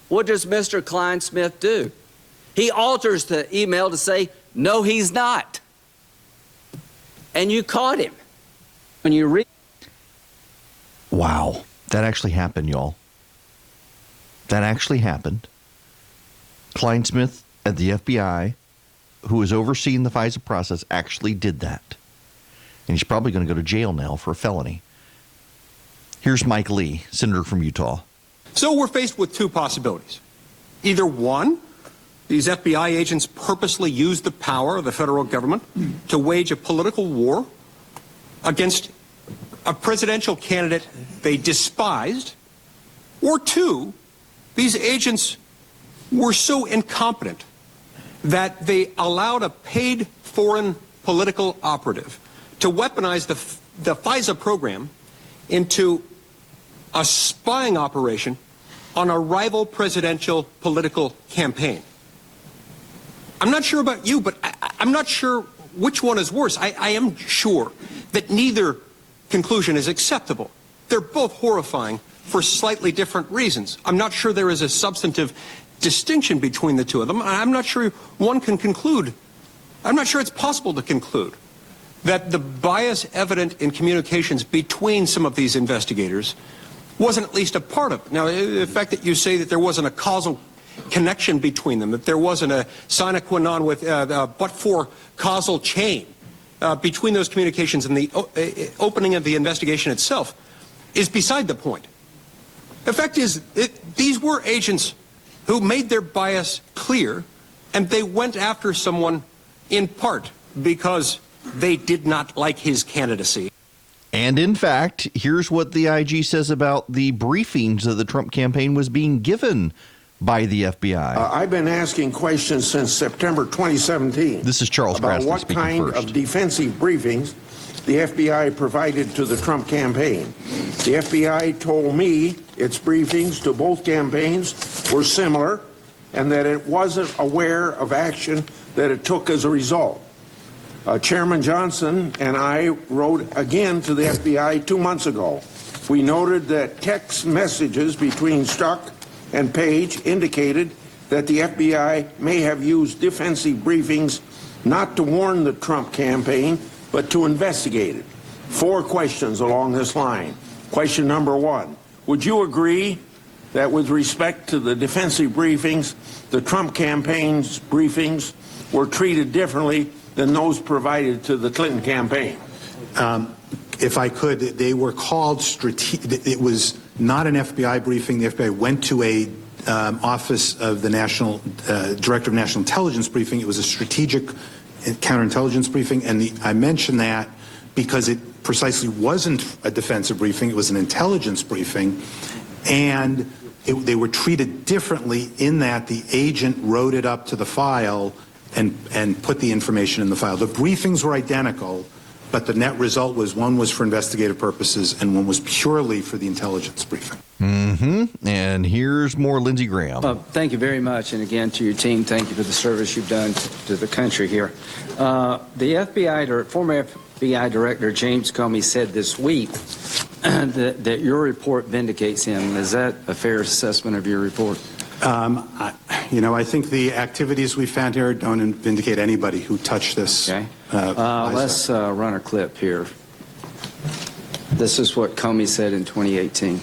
What does Mr. Kleinsmith do? He alters the email to say, no, he's not. And you caught him. When you read. Wow. That actually happened, y'all. That actually happened. Kleinsmith at the FBI, who was overseeing the FISA process, actually did that. And he's probably going to go to jail now for a felony. Here's Mike Lee, senator from Utah. So we're faced with two possibilities. Either one, these FBI agents purposely used the power of the federal government to wage a political war against a presidential candidate they despised, or two, these agents were so incompetent that they allowed a paid foreign political operative to weaponize the FISA program into a spying operation on a rival presidential political campaign. I'm not sure about you, but I'm not sure which one is worse. I am sure that neither conclusion is acceptable. They're both horrifying for slightly different reasons. I'm not sure there is a substantive distinction between the two of them. I'm not sure one can conclude. I'm not sure it's possible to conclude that the bias evident in communications between some of these investigators wasn't at least a part of it. Now, the fact that you say that there wasn't a causal connection between them, that there wasn't a sine qua non with but-for causal chain between those communications and the opening of the investigation itself is beside the point. The fact is, these were agents who made their bias clear, and they went after someone in part because they did not like his candidacy. And in fact, here's what the IG says about the briefings that the Trump campaign was being given by the FBI. I've been asking questions since September 2017. This is Charles about Grassley what speaking kind first. of defensive briefings the FBI provided to the Trump campaign. The FBI told me its briefings to both campaigns were similar and that it wasn't aware of action that it took as a result. Chairman Johnson and I wrote again to the FBI 2 months ago. We noted that text messages between Strzok and Page indicated that the FBI may have used defensive briefings not to warn the Trump campaign, but to investigate it. 4 questions along this line. Question number 1, would you agree that with respect to the defensive briefings, the Trump campaign's briefings were treated differently than those provided to the Clinton campaign? If I could, they were called strategic. It was not an FBI briefing. The FBI went to a Office of the National Director of National Intelligence briefing. It was a strategic counterintelligence briefing, and I mentioned that because it precisely wasn't a defensive briefing. It was an intelligence briefing, and they were treated differently in that the agent wrote it up to the file and put the information in the file. The briefings were identical, but the net result was one was for investigative purposes and one was purely for the intelligence briefing. Mm-hmm. And here's more Lindsey Graham. Thank you very much. And again, to your team, thank you for the service you've done to the country here. The former FBI Director James Comey said this week that your report vindicates him. Is that a fair assessment of your report? I think the activities we found here don't vindicate anybody who touched this. Okay. Let's run a clip here. This is what Comey said in 2018.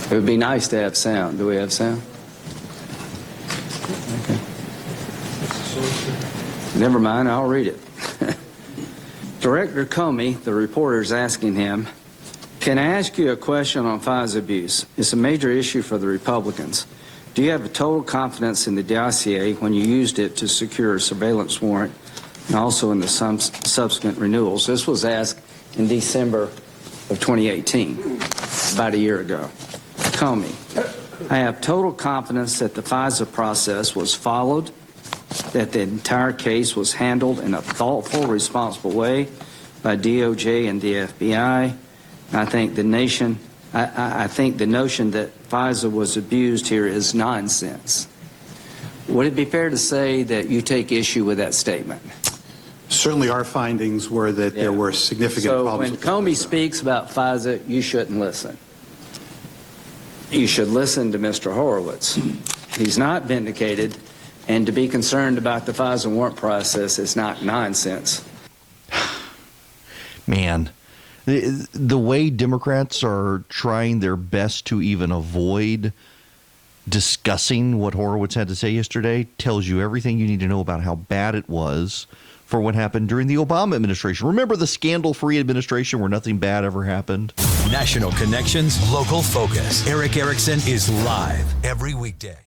It would be nice to have sound. Do we have sound? Okay. Never mind, I'll read it. Director Comey, the reporter, is asking him, can I ask you a question on FISA abuse? It's a major issue for the Republicans. Do you have a total confidence in the dossier when you used it to secure a surveillance warrant and also in the subsequent renewals? This was asked in December of 2018, about a year ago. Comey, I have total confidence that the FISA process was followed, that the entire case was handled in a thoughtful, responsible way by DOJ and the FBI. I think the notion that FISA was abused here is nonsense. Would it be fair to say that you take issue with that statement? Certainly our findings were that there were significant problems. So when Comey speaks about FISA, you shouldn't listen. You should listen to Mr. Horowitz. He's not vindicated, and to be concerned about the FISA warrant process is not nonsense. Man, the way Democrats are trying their best to even avoid discussing what Horowitz had to say yesterday tells you everything you need to know about how bad it was for what happened during the Obama administration. Remember the scandal-free administration where nothing bad ever happened? National connections, local focus. Erick Erickson is live every weekday.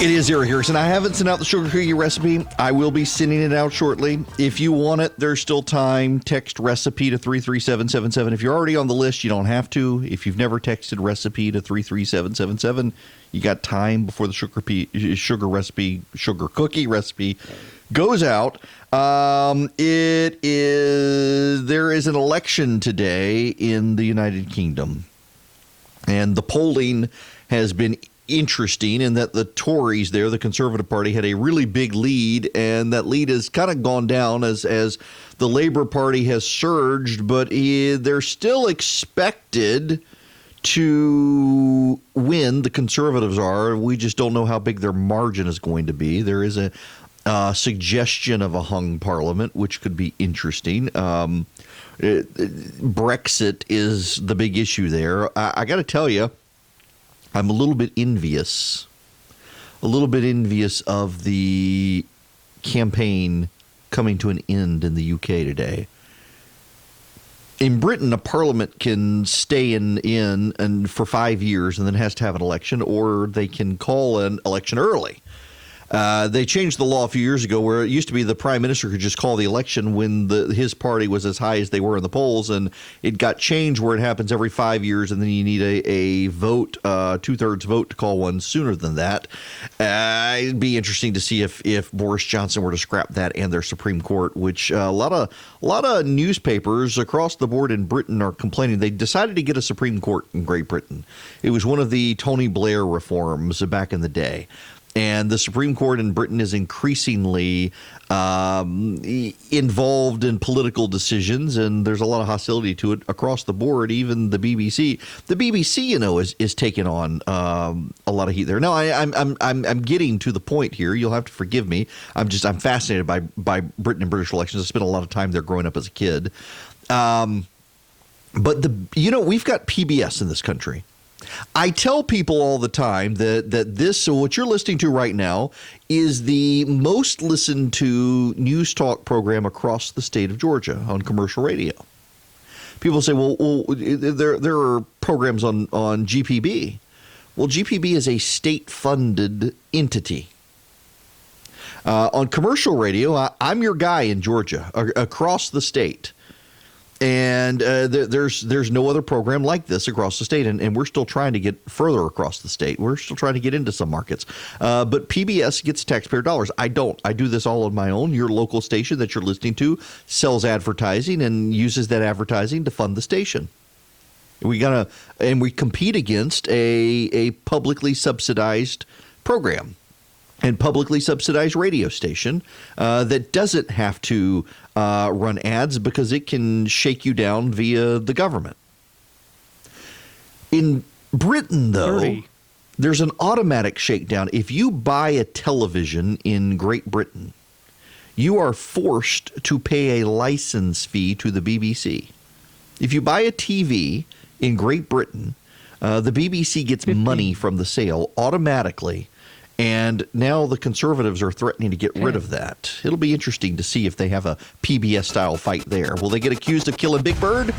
It is Erick Erickson. I haven't sent out the sugar cookie recipe. I will be sending it out shortly. If you want it, there's still time. Text recipe to 33777. If you're already on the list, you don't have to. If you've never texted recipe to 33777, you got time before the sugar cookie recipe goes out. There is an election today in the United Kingdom, and the polling has been interesting in that the Tories there, the Conservative Party, had a really big lead, and that lead has kind of gone down as the Labour Party has surged, but they're still expected to win. The Conservatives are. We just don't know how big their margin is going to be. There is a suggestion of a hung parliament, which could be interesting. Brexit is the big issue there. I got to tell you, I'm a little bit envious of the campaign coming to an end in the UK today. In Britain, a parliament can stay in for 5 years and then has to have an election, or they can call an election early. They changed the law a few years ago where it used to be the prime minister could just call the election when his party was as high as they were in the polls, and it got changed where it happens every 5 years, and then you need a vote, 2/3 vote to call one sooner than that. It'd be interesting to see if Boris Johnson were to scrap that and their Supreme Court, which a lot of newspapers across the board in Britain are complaining. They decided to get a Supreme Court in Great Britain. It was one of the Tony Blair reforms back in the day. And the Supreme Court in Britain is increasingly involved in political decisions, and there's a lot of hostility to it across the board. Even the BBC, is taking on a lot of heat there. Now, I'm getting to the point here. You'll have to forgive me. I'm fascinated by Britain and British elections. I spent a lot of time there growing up as a kid. But we've got PBS in this country. I tell people all the time that what you're listening to right now is the most listened to news talk program across the state of Georgia on commercial radio. People say, well there are programs on GPB. Well, GPB is a state-funded entity. On commercial radio, I'm your guy in Georgia, across the state. And there's no other program like this across the state, and we're still trying to get further across the state. We're still trying to get into some markets. But PBS gets taxpayer dollars. I don't. I do this all on my own. Your local station that you're listening to sells advertising and uses that advertising to fund the station. We compete against a publicly subsidized program and publicly subsidized radio station that doesn't have to run ads because it can shake you down via the government. In Britain, though, there's an automatic shakedown. If you buy a television in Great Britain, you are forced to pay a license fee to the BBC. If you buy a TV in Great Britain, the BBC gets money from the sale automatically. And now the Conservatives are threatening to get rid of that. It'll be interesting to see if they have a PBS-style fight there. Will they get accused of killing Big Bird?